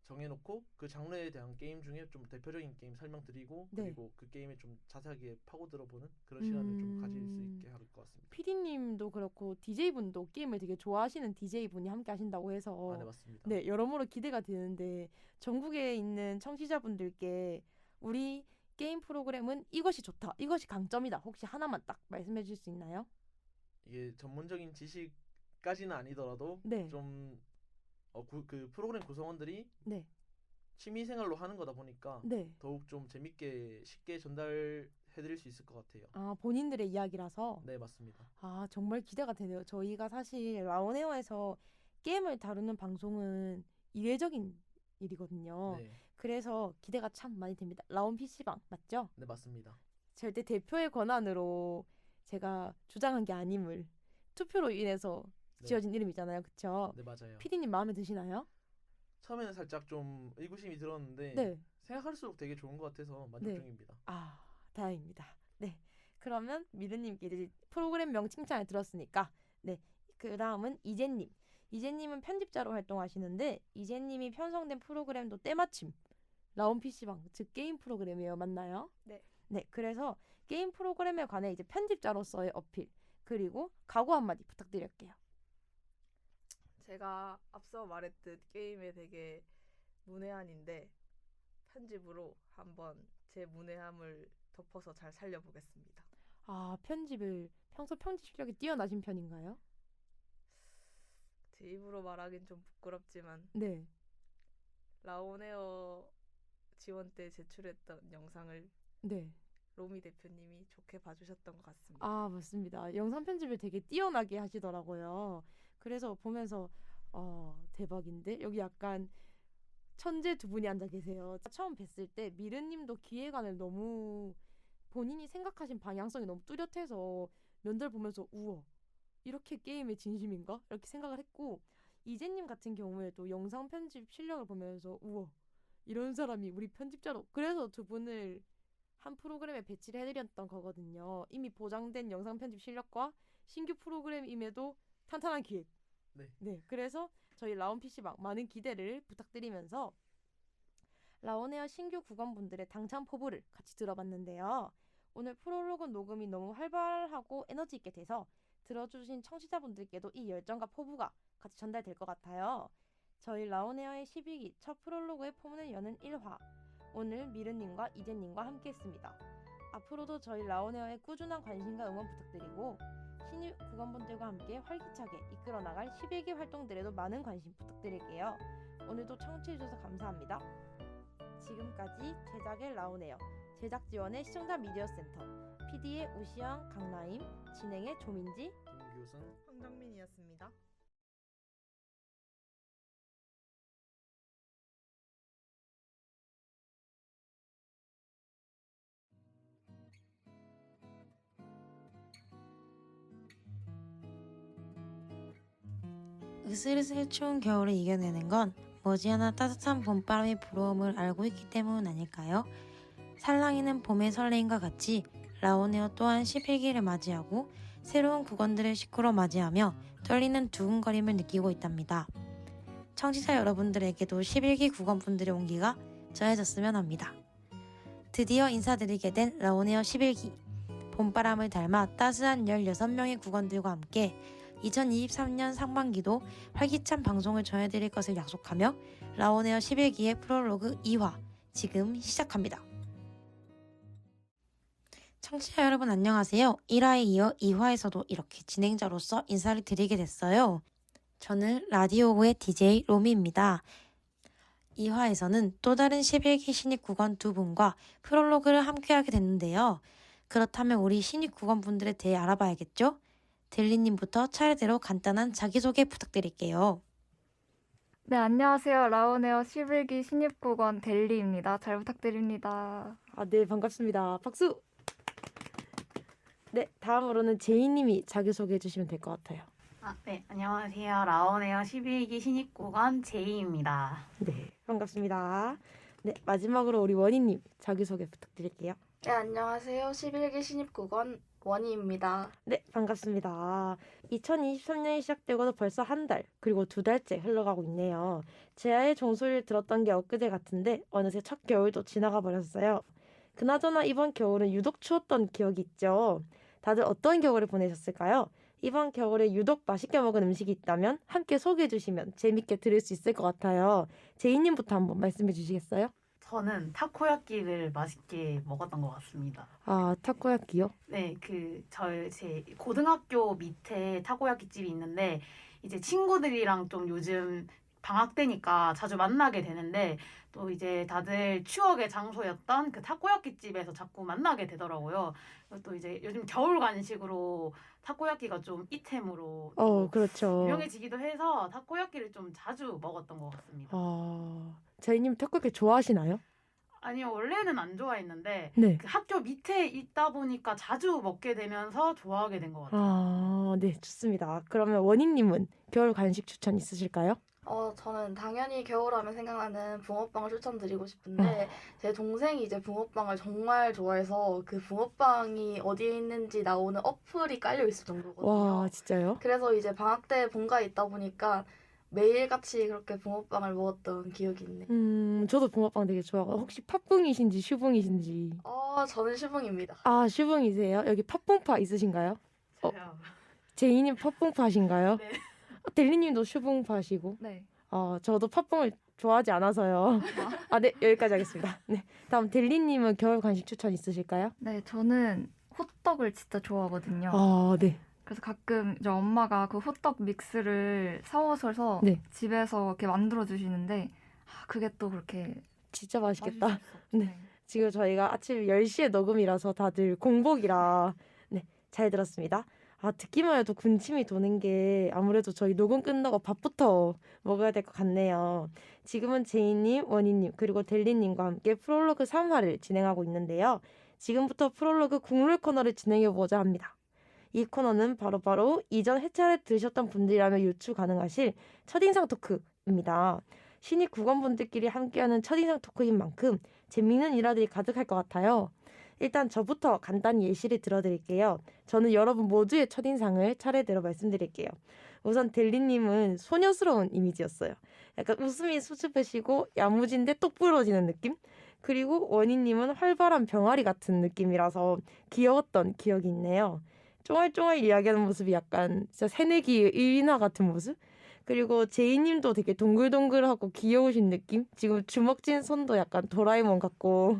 정해놓고 그 장르에 대한 게임 중에 좀 대표적인 게임 설명드리고 네. 그리고 그 게임에 좀 자세하게 파고들어보는 그런 시간을 좀 가질 수 있게 할 것 같습니다. PD님도 그렇고 DJ분도 게임을 되게 좋아하시는 DJ분이 함께 하신다고 해서 네, 맞습니다. 네, 여러모로 기대가 되는데 전국에 있는 청취자분들께 우리 게임 프로그램은 이것이 좋다, 이것이 강점이다. 혹시 하나만 딱 말씀해 주실 수 있나요? 이게 전문적인 지식까지는 아니더라도 네. 좀 그 프로그램 구성원들이 네. 취미생활로 하는 거다 보니까 네. 더욱 좀 재밌게 쉽게 전달해드릴 수 있을 것 같아요. 아, 본인들의 이야기라서 네, 맞습니다. 아, 정말 기대가 되네요. 저희가 사실 라온에어에서 게임을 다루는 방송은 이례적인 일이거든요. 네, 그래서 기대가 참 많이 됩니다. 라온 PC방 맞죠? 네, 맞습니다. 절대 대표의 권한으로 제가 주장한 게 아님을 투표로 인해서 네. 지어진 이름이잖아요. 그쵸? 네, 맞아요. PD님 마음에 드시나요? 처음에는 살짝 좀 의구심이 들었는데 네. 생각할수록 되게 좋은 것 같아서 만족 네. 중입니다. 아, 다행입니다. 네. 그러면 미르님께 이제 프로그램명 칭찬을 들었으니까 네. 그 다음은 이재님. 이재님은 편집자로 활동하시는데 이재님이 편성된 프로그램도 때마침 라온 PC방, 즉 게임 프로그램이에요. 맞나요? 네. 네. 그래서 게임 프로그램에 관해 이제 편집자로서의 어필 그리고 각오 한마디 부탁드릴게요. 제가 앞서 말했듯 게임에 되게 문외한인데 편집으로 한번 제 문외함을 덮어서 잘 살려보겠습니다. 아, 평소 편집 실력이 뛰어나신 편인가요? 제 입으로 말하긴 좀 부끄럽지만 네. 라온에어 지원 때 제출했던 영상을 네. 로미 대표님이 좋게 봐주셨던 것 같습니다. 아, 맞습니다. 영상 편집을 되게 뛰어나게 하시더라고요. 그래서 보면서 대박인데 여기 약간 천재 두 분이 앉아 계세요. 처음 뵀을 때 미르님도 기획안을 너무 본인이 생각하신 방향성이 너무 뚜렷해서 면들 보면서 우와, 이렇게 게임에 진심인가? 이렇게 생각을 했고 이재님 같은 경우에도 영상 편집 실력을 보면서 우와, 이런 사람이 우리 편집자로 그래서 두 분을 한 프로그램에 배치를 해드렸던 거거든요. 이미 보장된 영상 편집 실력과 신규 프로그램임에도 탄탄한 기획. 네. 그래서 저희 라온 PC방 많은 기대를 부탁드리면서 라온에어 신규 구간분들의 당첨 포부를 같이 들어봤는데요. 오늘 프롤로그 녹음이 너무 활발하고 에너지 있게 돼서 들어주신 청취자분들께도 이 열정과 포부가 같이 전달될 것 같아요. 저희 라온에어의 12기 첫 프롤로그의 포문을 여는 1화. 오늘 미르님과 이재님과 함께했습니다. 앞으로도 저희 라온에어의 꾸준한 관심과 응원 부탁드리고 신입 구간분들과 함께 활기차게 이끌어 나갈 11기 활동들에도 많은 관심 부탁드릴게요. 오늘도 청취해주셔서 감사합니다. 지금까지 제작의 라온에어, 제작 지원의 시청자 미디어 센터, PD의 우시영, 강나임, 진행의 조민지, 김규승, 황정민이었습니다. 으슬으슬 추운 겨울을 이겨내는 건 머지않아 따뜻한 봄바람이 불어옴을 알고 있기 때문 아닐까요? 살랑이는 봄의 설레임과 같이 라오네오 또한 11기를 맞이하고 새로운 국원들의 식구로 맞이하며 떨리는 두근거림을 느끼고 있답니다. 청취자 여러분들에게도 11기 국원분들의 온기가 전해졌으면 합니다. 드디어 인사드리게 된 라오네오 11기. 봄바람을 닮아 따스한 16명의 국원들과 함께 2023년 상반기도 활기찬 방송을 전해드릴 것을 약속하며 라오네어 11기의 프롤로그 2화 지금 시작합니다. 청취자 여러분 안녕하세요. 1화에 이어 2화에서도 이렇게 진행자로서 인사를 드리게 됐어요. 저는 라디오부의 DJ 로미입니다. 2화에서는 또 다른 11기 신입 국원 두 분과 프롤로그를 함께하게 됐는데요. 그렇다면 우리 신입 국원분들에 대해 알아봐야겠죠? 델리님부터 차례대로 간단한 자기소개 부탁드릴게요. 네, 안녕하세요. 라오네어 11기 신입국원 델리입니다. 잘 부탁드립니다. 네, 반갑습니다. 박수! 네, 다음으로는 제이님이 자기소개해 주시면 될 것 같아요. 네, 안녕하세요. 라오네어 11기 신입국원 제이입니다. 네, 반갑습니다. 네, 마지막으로 우리 원희님 자기소개 부탁드릴게요. 네, 안녕하세요. 11기 신입국원 원희입니다. 네, 반갑습니다. 2023년이 시작되고도 벌써 한 달, 그리고 2달째 흘러가고 있네요. 제아의 종소리를 들었던 게 엊그제 같은데 어느새 첫 겨울도 지나가 버렸어요. 그나저나 이번 겨울은 유독 추웠던 기억이 있죠. 다들 어떤 겨울을 보내셨을까요? 이번 겨울에 유독 맛있게 먹은 음식이 있다면 함께 소개해 주시면 재밌게 들을 수 있을 것 같아요. 제이님부터 한번 말씀해 주시겠어요? 저는 타코야끼를 맛있게 먹었던 것 같습니다. 타코야끼요? 네, 제 고등학교 밑에 타코야끼 집이 있는데 이제 친구들이랑 좀 요즘 방학 때니까 자주 만나게 되는데 또 이제 다들 추억의 장소였던 그 타코야끼 집에서 자꾸 만나게 되더라고요. 또 이제 요즘 겨울 간식으로 타코야끼가 좀 이템으로 그렇죠. 유명해지기도 해서 타코야끼를 좀 자주 먹었던 것 같습니다. 제이님 타코야끼 좋아하시나요? 아니요, 원래는 안 좋아했는데 네. 그 학교 밑에 있다 보니까 자주 먹게 되면서 좋아하게 된 것 같아요. 네, 좋습니다. 그러면 원희님은 겨울 간식 추천 있으실까요? 저는 당연히 겨울하면 생각나는 붕어빵을 추천드리고 싶은데 제 동생이 이제 붕어빵을 정말 좋아해서 그 붕어빵이 어디에 있는지 나오는 어플이 깔려 있을 정도거든요. 와, 진짜요? 그래서 이제 방학 때 본가에 있다 보니까 매일같이 그렇게 붕어빵을 먹었던 기억이 있네요. 저도 붕어빵 되게 좋아하고 혹시 팥붕이신지 슈붕이신지? 저는 슈붕입니다. 슈붕이세요? 여기 팥붕파 있으신가요? 저요. 제이님 팥붕파신가요? 네. 델리님도 슈붕파시고? 네. 저도 팥붕을 좋아하지 않아서요. 네, 여기까지 하겠습니다. 네, 다음 델리님은 겨울 간식 추천 있으실까요? 네, 저는 호떡을 진짜 좋아하거든요. 네. 그래서 가끔 이제 엄마가 그 호떡 믹스를 사오셔서 네. 집에서 이렇게 만들어 주시는데 그게 또 그렇게 진짜 맛있겠다. 맛있을 수 없죠. 네. 지금 저희가 아침 10시에 녹음이라서 다들 공복이라 잘 들었습니다. 듣기만 해도 군침이 도는 게 아무래도 저희 녹음 끝나고 밥부터 먹어야 될 것 같네요. 지금은 제이님, 원희님, 그리고 델리님과 함께 프롤로그 3화를 진행하고 있는데요. 지금부터 프롤로그 국룰 코너를 진행해보고자 합니다. 이 코너는 바로 이전 회차를 들으셨던 분들이라면 유추 가능하실 첫인상 토크입니다. 신입 국원분들끼리 함께하는 첫인상 토크인 만큼 재미있는 일화들이 가득할 것 같아요. 일단 저부터 간단히 예시를 들어드릴게요. 저는 여러분 모두의 첫인상을 차례대로 말씀드릴게요. 우선 델리님은 소녀스러운 이미지였어요. 약간 웃음이 수줍으시고 야무진데 똑 부러지는 느낌? 그리고 원희님은 활발한 병아리 같은 느낌이라서 귀여웠던 기억이 있네요. 쫑알쫑알 이야기하는 모습이 약간 진짜 새내기의 일인화 같은 모습? 그리고 제이님도 되게 동글동글하고 귀여우신 느낌? 지금 주먹진 손도 약간 도라에몽 같고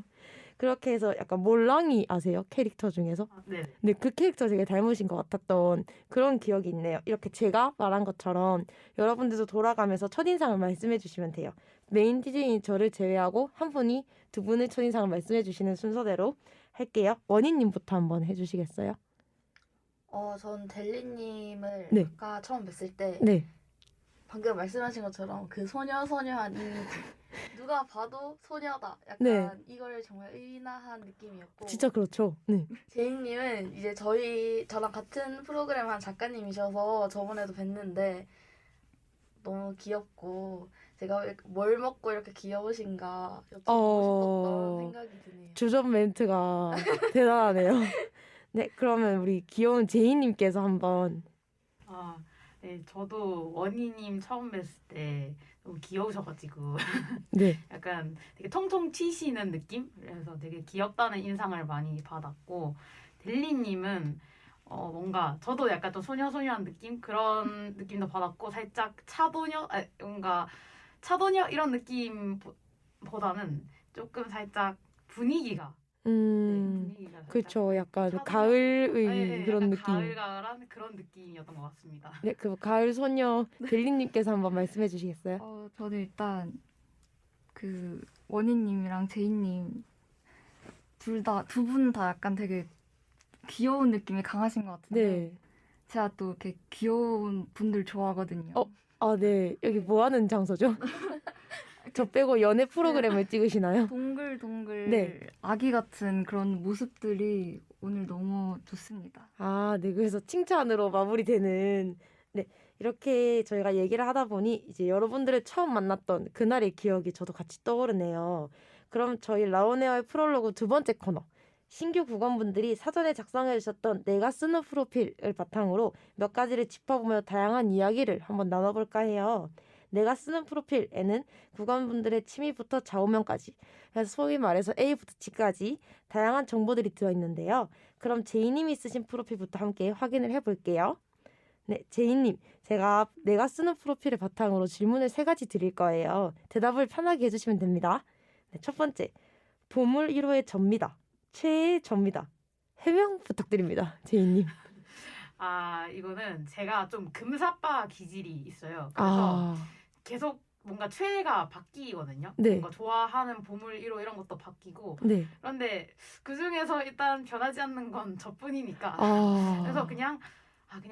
그렇게 해서 약간 몰랑이 아세요? 캐릭터 중에서? 네. 근데 그 캐릭터 되게 닮으신 것 같았던 그런 기억이 있네요. 이렇게 제가 말한 것처럼 여러분들도 돌아가면서 첫인상을 말씀해 주시면 돼요. 메인 DJ인 저를 제외하고 한 분이 두 분의 첫인상을 말씀해 주시는 순서대로 할게요. 원희님부터 한번 해주시겠어요? 전 델리님을 네. 아까 처음 뵀을 때 네. 방금 말씀하신 것처럼 그 소녀소녀한 이 누가 봐도 소녀다. 약간 네. 이걸 정말 의인화한 느낌이었고. 진짜 그렇죠. 네. 제이님은 이제 저랑 같은 프로그램 한 작가님이셔서 저번에도 뵀는데 너무 귀엽고 제가 뭘 먹고 이렇게 귀여우신가 여쭤보고 어. 싶었던 생각이 드네요. 주전 멘트가 대단하네요. 네, 그러면 우리 귀여운 제이님께서 한번. 아, 네, 저도 원희님 처음 뵀을 때 너무 귀여우셔가지고 네. 약간 되게 통통 튀시는 느낌? 그래서 되게 귀엽다는 인상을 많이 받았고, 델리님은 뭔가 저도 약간 좀 소녀소녀한 느낌? 그런 느낌도 받았고, 살짝 뭔가 차도녀 이런 느낌보다는 조금 살짝 분위기가 분위기가 살짝 그렇죠. 약간 차도녀? 가을의 그런 약간 느낌. 가을가을한 그런 느낌이었던 것 같습니다. 네, 그 가을 소녀 델리님께서 한번 말씀해 주시겠어요? 저는 일단 그 원희님이랑 제이님 두 분 다 약간 되게 귀여운 느낌이 강하신 것 같은데 네. 제가 또 이렇게 귀여운 분들 좋아하거든요. 아, 네. 여기 뭐 하는 장소죠? 저 빼고 연애 프로그램을 찍으시나요? 동글동글 네. 아기 같은 그런 모습들이 오늘 너무 좋습니다. 아, 네. 그래서 칭찬으로 마무리되는. 네. 이렇게 저희가 얘기를 하다 보니 이제 여러분들을 처음 만났던 그날의 기억이 저도 같이 떠오르네요. 그럼 저희 라온에어의 프롤로그 두 번째 코너. 신규 구건분들이 사전에 작성해 주셨던 내가 쓰는 프로필을 바탕으로 몇 가지를 짚어보며 다양한 이야기를 한번 나눠볼까 해요. 내가 쓰는 프로필에는 구건분들의 취미부터 좌우명까지, 그래서 소위 말해서 A부터 G까지 다양한 정보들이 들어있는데요. 그럼 제이님이 쓰신 프로필부터 함께 확인을 해볼게요. 네, 제이님, 제가 내가 쓰는 프로필을 바탕으로 질문을 3가지 드릴 거예요. 대답을 편하게 해주시면 됩니다. 네, 첫 번째, 보물 1호의 접니다. 최애의 접니다. 해명 부탁드립니다, 제이님. 아, 이거는 제가 좀 금사빠 기질이 있어요. 그래서 계속 뭔가 최애가 바뀌거든요. 네. 뭔가 좋아하는 보물 1호 이런 것도 바뀌고. 네. 그런데 그 중에서 일단 변하지 않는 건 저뿐이니까. 그래서 그냥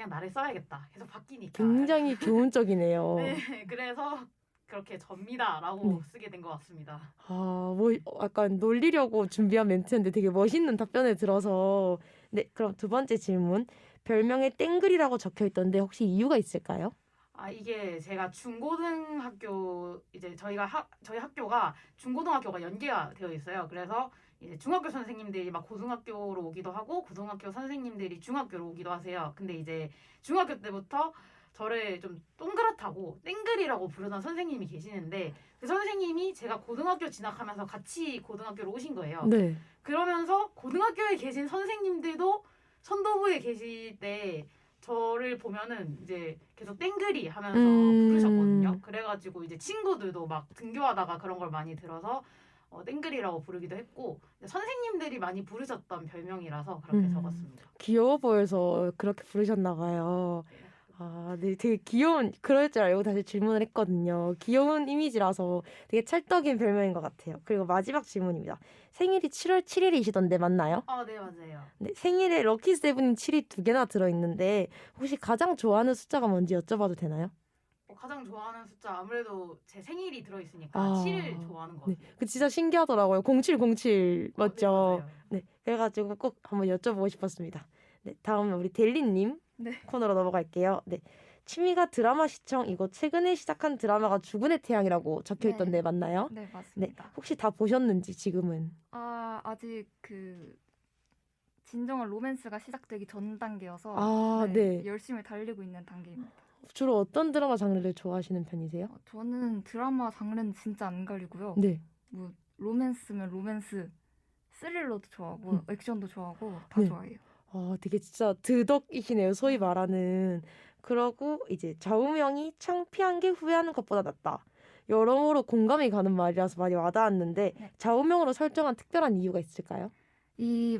나를 써야겠다. 계속 바뀌니까. 굉장히 교훈적이네요. 네, 그래서 그렇게 접니다라고 쓰게 된 것 같습니다. 뭐 약간 놀리려고 준비한 멘트인데 되게 멋있는 답변을 들어서. 네, 그럼 두 번째 질문. 별명에 땡글이라고 적혀 있던데 혹시 이유가 있을까요? 아, 이게 제가 중고등학교 이제 저희 학교가 중고등학교가 연계가 되어 있어요. 그래서 이제 중학교 선생님들이 막 고등학교로 오기도 하고 고등학교 선생님들이 중학교로 오기도 하세요. 근데 이제 중학교 때부터 저를 좀 동그랗다고 땡글이라고 부르던 선생님이 계시는데 그 선생님이 제가 고등학교 진학하면서 같이 고등학교로 오신 거예요. 네. 그러면서 고등학교에 계신 선생님들도 선도부에 계실 때 저를 보면은 이제 계속 땡글이 하면서 부르셨거든요. 그래가지고 이제 친구들도 막 등교하다가 그런 걸 많이 들어서 땡글이라고 부르기도 했고 선생님들이 많이 부르셨던 별명이라서 그렇게 적었습니다. 귀여워 보여서 그렇게 부르셨나 봐요. 네, 되게 귀여운, 그럴 줄 알고 다시 질문을 했거든요. 귀여운 이미지라서 되게 찰떡인 별명인 것 같아요. 그리고 마지막 질문입니다. 생일이 7월 7일이시던데 맞나요? 네, 맞아요. 네, 생일에 럭키세븐인 7이 2개나 들어있는데 혹시 가장 좋아하는 숫자가 뭔지 여쭤봐도 되나요? 가장 좋아하는 숫자 아무래도 제 생일이 들어있으니까 7을 좋아하는 것 같아요. 그 진짜 신기하더라고요. 0707 맞죠? 네, 그래가지고 꼭 한번 여쭤보고 싶었습니다. 네, 다음은 우리 델리님 코너로 넘어갈게요. 네, 취미가 드라마 시청이고 최근에 시작한 드라마가 죽은의 태양이라고 적혀있던데 맞나요? 네, 맞습니다. 혹시 다 보셨는지 지금은? 아직 그 진정한 로맨스가 시작되기 전 단계여서 열심히 달리고 있는 단계입니다. 주로 어떤 드라마 장르를 좋아하시는 편이세요? 저는 드라마 장르는 진짜 안 가리고요. 네. 뭐 로맨스면 로맨스, 스릴러도 좋아하고 액션도 좋아하고 다 좋아해요. 되게 진짜 드덕이시네요. 소위 말하는. 그러고 이제 좌우명이 창피한 게 후회하는 것보다 낫다. 여러모로 공감이 가는 말이라서 많이 와닿았는데 좌우명으로 설정한 특별한 이유가 있을까요? 이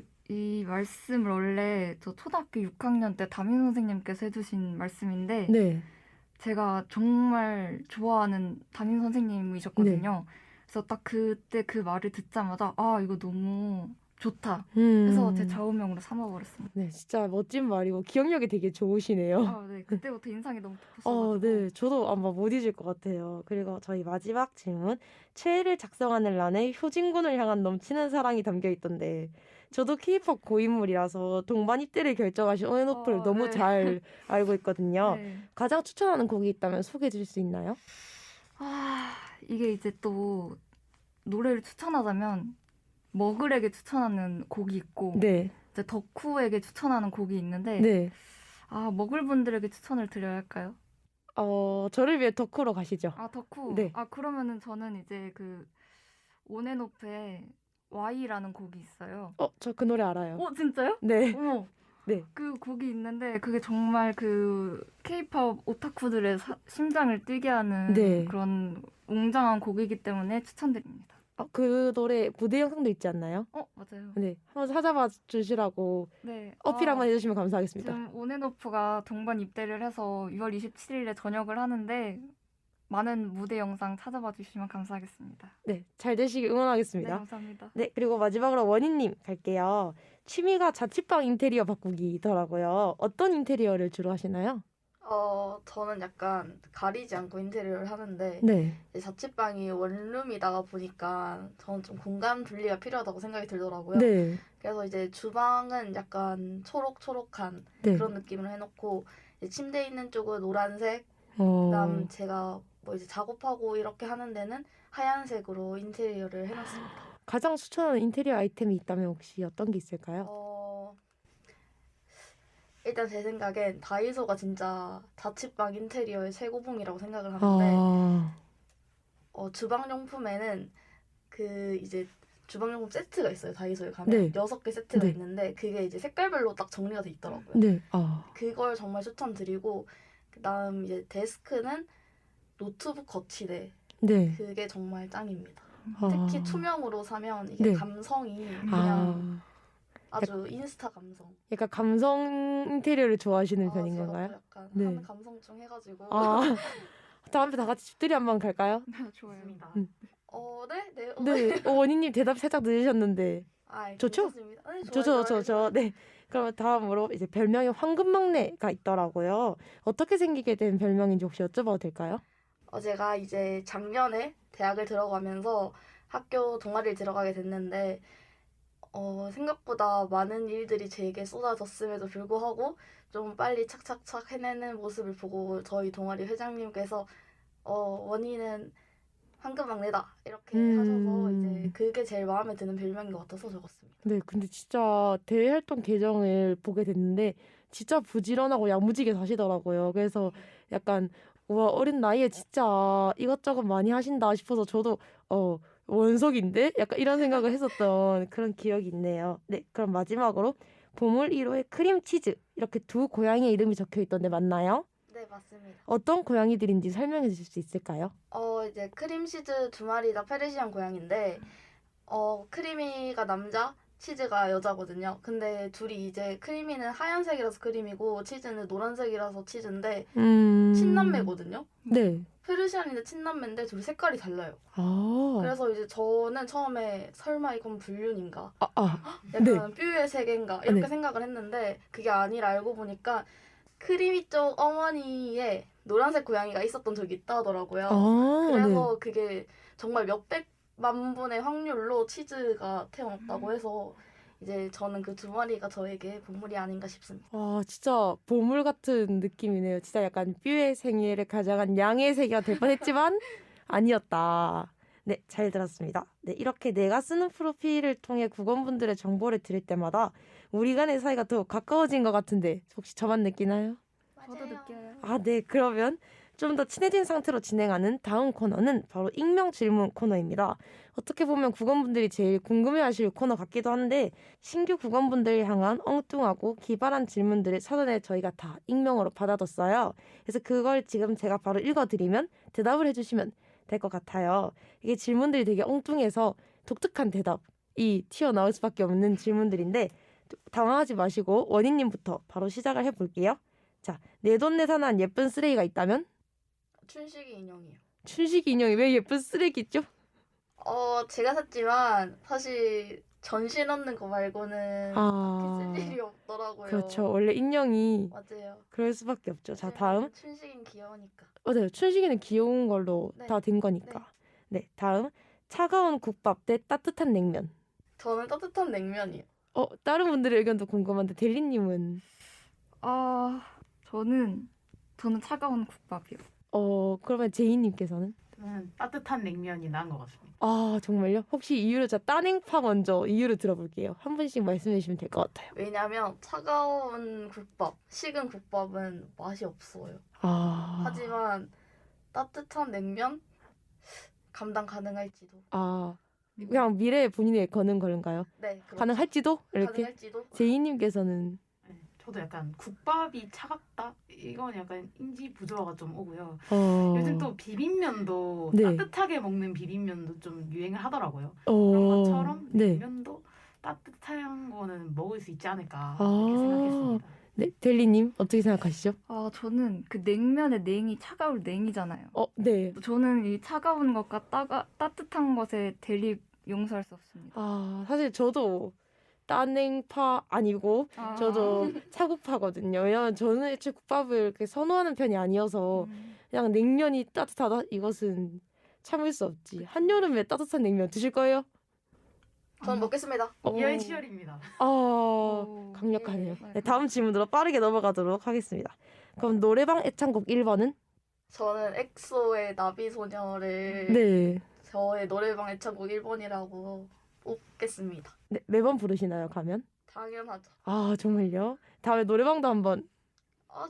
말씀을 원래 저 초등학교 6학년 때 담임 선생님께서 해주신 말씀인데 제가 정말 좋아하는 담임 선생님이셨거든요. 그래서 딱 그때 그 말을 듣자마자 이거 너무 좋다. 그래서 제 좌우명으로 삼아버렸습니다. 네, 진짜 멋진 말이고 기억력이 되게 좋으시네요. 네, 그때부터 인상이 너무 깊었어가지고. 네, 저도 아마 못 잊을 것 같아요. 그리고 저희 마지막 질문. 최애를 작성하는 란에 효진군을 향한 넘치는 사랑이 담겨 있던데 저도 K-pop 고인물이라서 동반 입대를 결정하신 온앤오프를 너무 잘 알고 있거든요. 가장 추천하는 곡이 있다면 소개해 주실 수 있나요? 이게 이제 또 노래를 추천하자면 머글에게 추천하는 곡이 있고 네. 이제 덕후에게 추천하는 곡이 있는데 네. 머글분들에게 추천을 드려야 할까요? 저를 위해 덕후로 가시죠. 덕후. 네. 그러면은 저는 이제 그 온앤오프의 Y라는 곡이 있어요. 저 그 노래 알아요. 진짜요? 네. 어머. 네. 그 곡이 있는데 그게 정말 그 K-pop 오타쿠들의 심장을 뛰게 하는 네. 그런 웅장한 곡이기 때문에 추천드립니다. 그 노래 무대 영상도 있지 않나요? 맞아요. 네. 한번 찾아봐 주시라고 네. 어필 한번 해주시면 감사하겠습니다. 지금 온앤오프가 동반 입대를 해서 6월 27일에 전역을 하는데 많은 무대 영상 찾아봐 주시면 감사하겠습니다. 네. 잘 되시길 네, 응원하겠습니다. 감사합니다. 네. 그리고 마지막으로 원희님 갈게요. 취미가 자취방 인테리어 바꾸기더라고요. 어떤 인테리어를 주로 하시나요? 저는 약간 가리지 않고 인테리어를 하는데 네. 이제 자취방이 원룸이다 보니까 저는 좀 공간 분리가 필요하다고 생각이 들더라고요. 네. 그래서 이제 주방은 약간 초록초록한 네. 그런 느낌으로 해놓고 이제 침대 있는 쪽은 노란색, 어, 그다음 제가 뭐 이제 작업하고 이렇게 하는 데는 하얀색으로 인테리어를 해놨습니다. 가장 추천하는 인테리어 아이템이 있다면 혹시 어떤 게 있을까요? 일단 제 생각엔 다이소가 진짜 자취방 인테리어의 최고봉이라고 생각을 하는데 주방용품에는 그 이제 주방용품 세트가 있어요. 다이소에 가면 네. 6개 세트가 네. 있는데 그게 이제 색깔별로 딱 정리가 돼 있더라고요. 네. 그걸 정말 추천드리고 그다음 이제 데스크는 노트북 거치대 네. 그게 정말 짱입니다. 아. 특히 투명으로 사면 이게 네. 감성이 그냥 아, 아주 인스타 감성. 약간 감성 인테리어를 좋아하시는 편인 제가 건가요? 또 약간 네. 하는 감성충 해가지고. 다음에 다 같이 집들이 한번 갈까요? 좋아요. 좋습니다. 음. 네, 네. 네. 원희님 대답 살짝 늦으셨는데. 좋죠? 괜찮습니다. 네, 좋아요, 좋아요, 좋아요. 네. 그러면 다음으로 이제 별명이 황금막내가 있더라고요. 어떻게 생기게 된 별명인지 혹시 여쭤봐도 될까요? 제가 이제 작년에 대학을 들어가면서 학교 동아리를 들어가게 됐는데 생각보다 많은 일들이 제게 쏟아졌음에도 불구하고 좀 빨리 착착착 해내는 모습을 보고 저희 동아리 회장님께서 원희는 황금막내다 이렇게 하셔서 이제 그게 제일 마음에 드는 별명인 것 같아서 적었습니다. 네, 근데 진짜 대외 활동 계정을 보게 됐는데 진짜 부지런하고 야무지게 사시더라고요. 그래서 약간 와, 어린 나이에 진짜 이것저것 많이 하신다 싶어서 저도 원석인데? 약간 이런 생각을 했었던 그런 기억이 있네요. 네, 그럼 마지막으로 보물 1호의 크림치즈 이렇게 두 고양이의 이름이 적혀 있던데 맞나요? 네, 맞습니다. 어떤 고양이들인지 설명해 주실 수 있을까요? 이제 크림치즈 두 마리 다 페르시안 고양인데 크리미가 남자, 치즈가 여자거든요. 근데 둘이 이제 크리미는 하얀색이라서 크림이고 치즈는 노란색이라서 치즈인데 친남매거든요. 네. 페르시안인데 친남매인데 둘이 색깔이 달라요. 그래서 이제 저는 처음에 설마 이건 불륜인가? 약간 네. 뷰의 세계인가? 이렇게 네. 생각을 했는데 그게 아니라 알고 보니까 크리미 쪽 어머니에 노란색 고양이가 있었던 적이 있다 하더라고요. 그래서 그게 정말 몇백만 분의 확률로 치즈가 태어났다고 해서 이제 저는 그 두 마리가 저에게 보물이 아닌가 싶습니다. 진짜 보물 같은 느낌이네요. 진짜 약간 뷰의 생애를 가져간 양의 세계가 될 뻔했지만 아니었다. 네, 잘 들었습니다. 네, 이렇게 내가 쓰는 프로필을 통해 국원분들의 정보를 드릴 때마다 우리 간의 사이가 더 가까워진 것 같은데 혹시 저만 느끼나요? 저도 느껴요. 네, 그러면 좀 더 친해진 상태로 진행하는 다음 코너는 바로 익명 질문 코너입니다. 어떻게 보면 국원분들이 제일 궁금해하실 코너 같기도 한데 신규 국원분들을 향한 엉뚱하고 기발한 질문들을 사전에 저희가 다 익명으로 받아뒀어요. 그래서 그걸 지금 제가 바로 읽어드리면 대답을 해주시면 될 것 같아요. 이게 질문들이 되게 엉뚱해서 독특한 대답이 튀어나올 수밖에 없는 질문들인데 당황하지 마시고 원희님부터 바로 시작을 해볼게요. 자, 내돈내산한 예쁜 쓰레기가 있다면? 춘식이 인형이요. 춘식이 인형이 왜 예쁜 쓰레기죠? 제가 샀지만 사실 전시 넣는 거 말고는 딱히 쓸 일이 없더라고요. 그렇죠. 원래 인형이 맞아요. 그럴 수밖에 없죠. 자, 네, 다음. 춘식이는 귀여우니까. 맞아요. 춘식이는 귀여운 걸로 네. 다 된 거니까. 네, 다음. 차가운 국밥 대 따뜻한 냉면. 저는 따뜻한 냉면이요. 다른 분들의 의견도 궁금한데 델리님은? 저는 차가운 국밥이요. 그러면 제이님께서는? 저는 따뜻한 냉면이 나은 것 같습니다. 아, 정말요? 혹시 이유를 자 따냉파 먼저 이유를 들어볼게요. 한 분씩 말씀해 주시면 될 것 같아요. 왜냐면 차가운 국밥, 식은 국밥은 맛이 없어요. 아, 하지만 따뜻한 냉면 감당 가능할지도. 아, 그냥 미래에 본인이 거는 걸까요? 네, 그렇죠. 가능할지도? 이렇게? 가능할지도. 제이님께서는 네, 저도 약간 국밥이 차갑다? 이건 약간 인지 부조화가 좀 오고요. 요즘 또 비빔면도 네. 따뜻하게 먹는 비빔면도 좀 유행을 하더라고요. 어, 그런 것처럼 네. 냉면도 따뜻한 거는 먹을 수 있지 않을까 아. 이렇게 생각했습니다. 네, 델리님 어떻게 생각하시죠? 아, 저는 그 냉면의 냉이 차가울 냉이잖아요. 네. 저는 이 차가운 것과 따뜻한 것의 대립 용서할 수 없습니다. 아, 사실 저도 따냉파 아니고 저도 차국파거든요. 왜냐면 저는 애초에 국밥을 그렇게 선호하는 편이 아니어서 그냥 냉면이 따뜻하다? 이것은 참을 수 없지. 한여름에 따뜻한 냉면 드실 거예요? 저는 먹겠습니다. 이열치열입니다. 아, 강력하네요. 네, 다음 질문으로 빠르게 넘어가도록 하겠습니다. 그럼 노래방 애창곡 1번은? 저는 엑소의 나비소녀를 네. 저의 노래방 애창곡 1번이라고 뽑겠습니다. 네, 매번 부르시나요, 가면? 당연하죠. 아, 정말요? 다음에 노래방도 한번.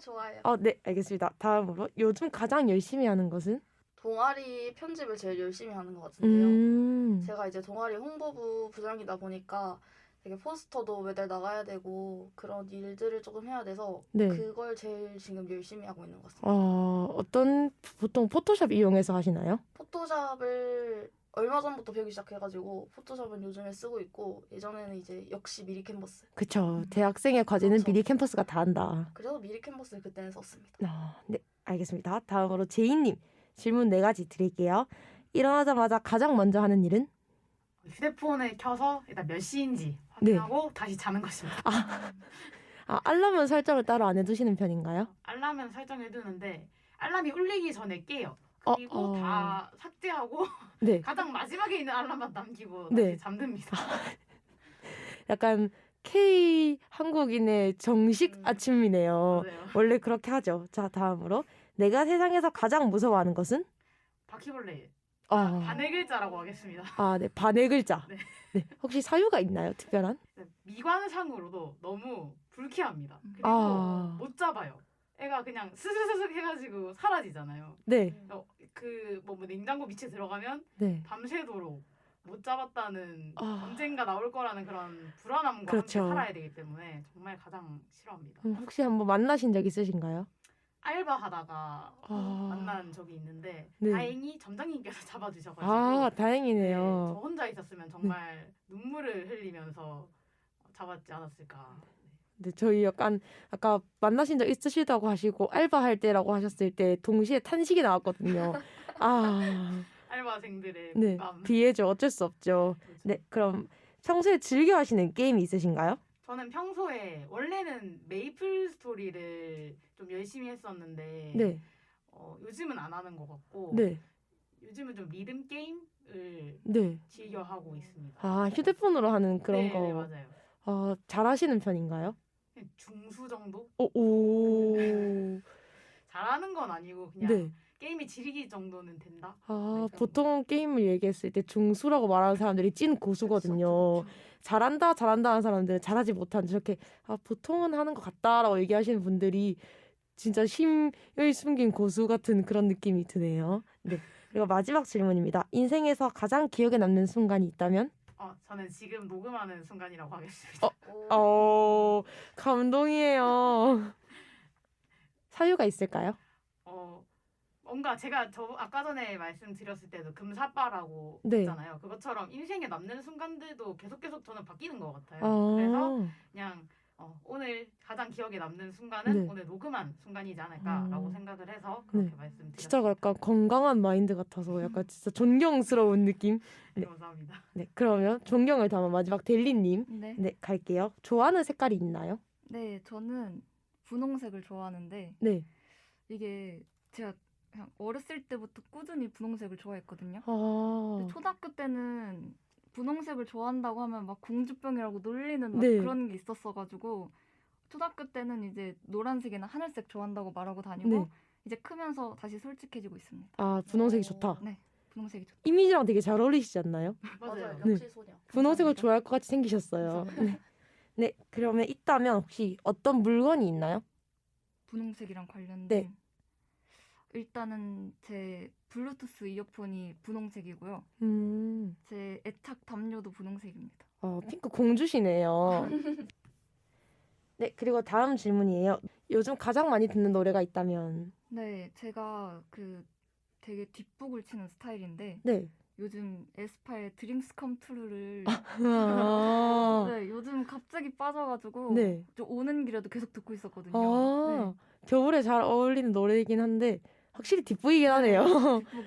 좋아요. 네, 알겠습니다. 다음으로 요즘 가장 열심히 하는 것은? 동아리 편집을 제일 열심히 하는 것 같은데요. 제가 이제 동아리 홍보부 부장이다 보니까 되게 포스터도 매달 나가야 되고 그런 일들을 조금 해야 돼서 네. 그걸 제일 지금 열심히 하고 있는 것 같습니다. 보통 포토샵 이용해서 하시나요? 포토샵을 얼마 전부터 배우기 시작해가지고 포토샵은 요즘에 쓰고 있고 예전에는 이제 역시 미리 캔버스. 그쵸. 대학생의 과제는 그렇죠. 미리 캠퍼스가 다 한다. 그래서 미리 캔버스를 그때는 썼습니다. 네, 알겠습니다. 다음으로 제이님 질문 4가지 드릴게요. 일어나자마자 가장 먼저 하는 일은? 휴대폰을 켜서 일단 몇 시인지 네. 확인하고 다시 자는 것입니다. 알람은 설정을 따로 안 해두시는 편인가요? 알람은 설정해두는데 알람이 울리기 전에 깨요. 그리고 다 삭제하고 네. 가장 마지막에 있는 알람만 남기고 네. 다시 잠듭니다. 약간 K 한국인의 정식 아침이네요. 맞아요. 원래 그렇게 하죠. 자, 다음으로 내가 세상에서 가장 무서워하는 것은? 바퀴벌레. 아. 반의 글자라고 하겠습니다. 네, 반의 글자. 네. 네, 혹시 사유가 있나요? 특별한? 미관상으로도 너무 불쾌합니다. 그리고 못 잡아요. 애가 그냥 스스스슥 해가지고 사라지잖아요. 네. 뭐 냉장고 밑에 들어가면 네. 밤새도록 못 잡았다는 아. 언젠가 나올 거라는 그런 불안함과 그렇죠. 함께 살아야 되기 때문에 정말 가장 싫어합니다. 혹시 한번 만나신 적 있으신가요? 알바하다가 만난 적이 있는데 네. 다행히 점장님께서 잡아주셔가지고 다행이네요. 네, 저 혼자 있었으면 정말 눈물을 흘리면서 잡았지 않았을까. 근데 저희 약간 아까 만나신 적 있으시다고 하시고 알바할 때라고 하셨을 때 동시에 탄식이 나왔거든요. 알바생들의 네, 공감. 비애죠. 어쩔 수 없죠. 그렇죠. 네, 그럼 평소에 즐겨 하시는 게임이 있으신가요? 저는 평소에 원래는 메이플 스토리를 좀 열심히 했었는데 네, 요즘은 안 하는 것 같고 네, 요즘은 좀 리듬 게임을 네. 즐겨 하고 있습니다. 휴대폰으로 하는 그런 네, 거. 네, 맞아요. 잘하시는 편인가요? 중수 정도? 오. 잘하는 건 아니고 그냥 네. 게임이 지리기 정도는 된다? 보통 게임을 얘기했을 때 중수라고 말하는 사람들이 찐 고수거든요. 그렇죠. 잘한다 하는 사람들은 잘하지 못한 저렇게 보통은 하는 것 같다라고 얘기하시는 분들이 진짜 힘을 숨긴 고수 같은 그런 느낌이 드네요. 네. 그리고 마지막 질문입니다. 인생에서 가장 기억에 남는 순간이 있다면? 저는 지금 녹음하는 순간이라고 하겠습니다. 감동이에요. 사유가 있을까요? 뭔가 제가 아까 전에 말씀드렸을 때도 금사빠라고 네. 했잖아요. 그것처럼 인생에 남는 순간들도 계속 저는 바뀌는 것 같아요. 그래서 그냥 오늘 가장 기억에 남는 순간은 네. 오늘 녹음한 순간이지 않을까라고 생각을 해서 그렇게 말씀드렸습니다. 진짜 약간 건강한 마인드 같아서 약간 진짜 존경스러운 느낌. 네. 감사합니다. 네, 그러면 존경을 담아 마지막 델리님. 네. 네, 갈게요. 좋아하는 색깔이 있나요? 네, 저는 분홍색을 좋아하는데 네. 이게 제가 그냥 어렸을 때부터 꾸준히 분홍색을 좋아했거든요. 아. 근데 초등학교 때는 분홍색을 좋아한다고 하면 막 공주병이라고 놀리는 막 네. 그런 게 있었어가지고 초등학교 때는 이제 노란색이나 하늘색 좋아한다고 말하고 다니고 네. 이제 크면서 다시 솔직해지고 있습니다. 아, 분홍색이 좋다. 네, 분홍색이 좋다. 이미지랑 되게 잘 어울리시지 않나요? 맞아요. 네. 역시 소녀. 분홍색을 감사합니다. 좋아할 것 같이 생기셨어요. 네. 네, 그러면 있다면 혹시 어떤 물건이 있나요? 분홍색이랑 관련된 네. 일단은 제 블루투스 이어폰이 분홍색이고요. 제 애착 담요도 분홍색입니다. 핑크 공주시네요. 네, 그리고 다음 질문이에요. 요즘 가장 많이 듣는 노래가 있다면? 네, 제가 그 되게 뒷북을 치는 스타일인데 네. 요즘 에스파의 드림스 컴 트루를 아, 네, 요즘 갑자기 빠져가지고 네. 저 오는 길에도 계속 듣고 있었거든요. 아, 겨울에 잘 어울리는 노래이긴 한데 확실히 뒷부이긴 하네요.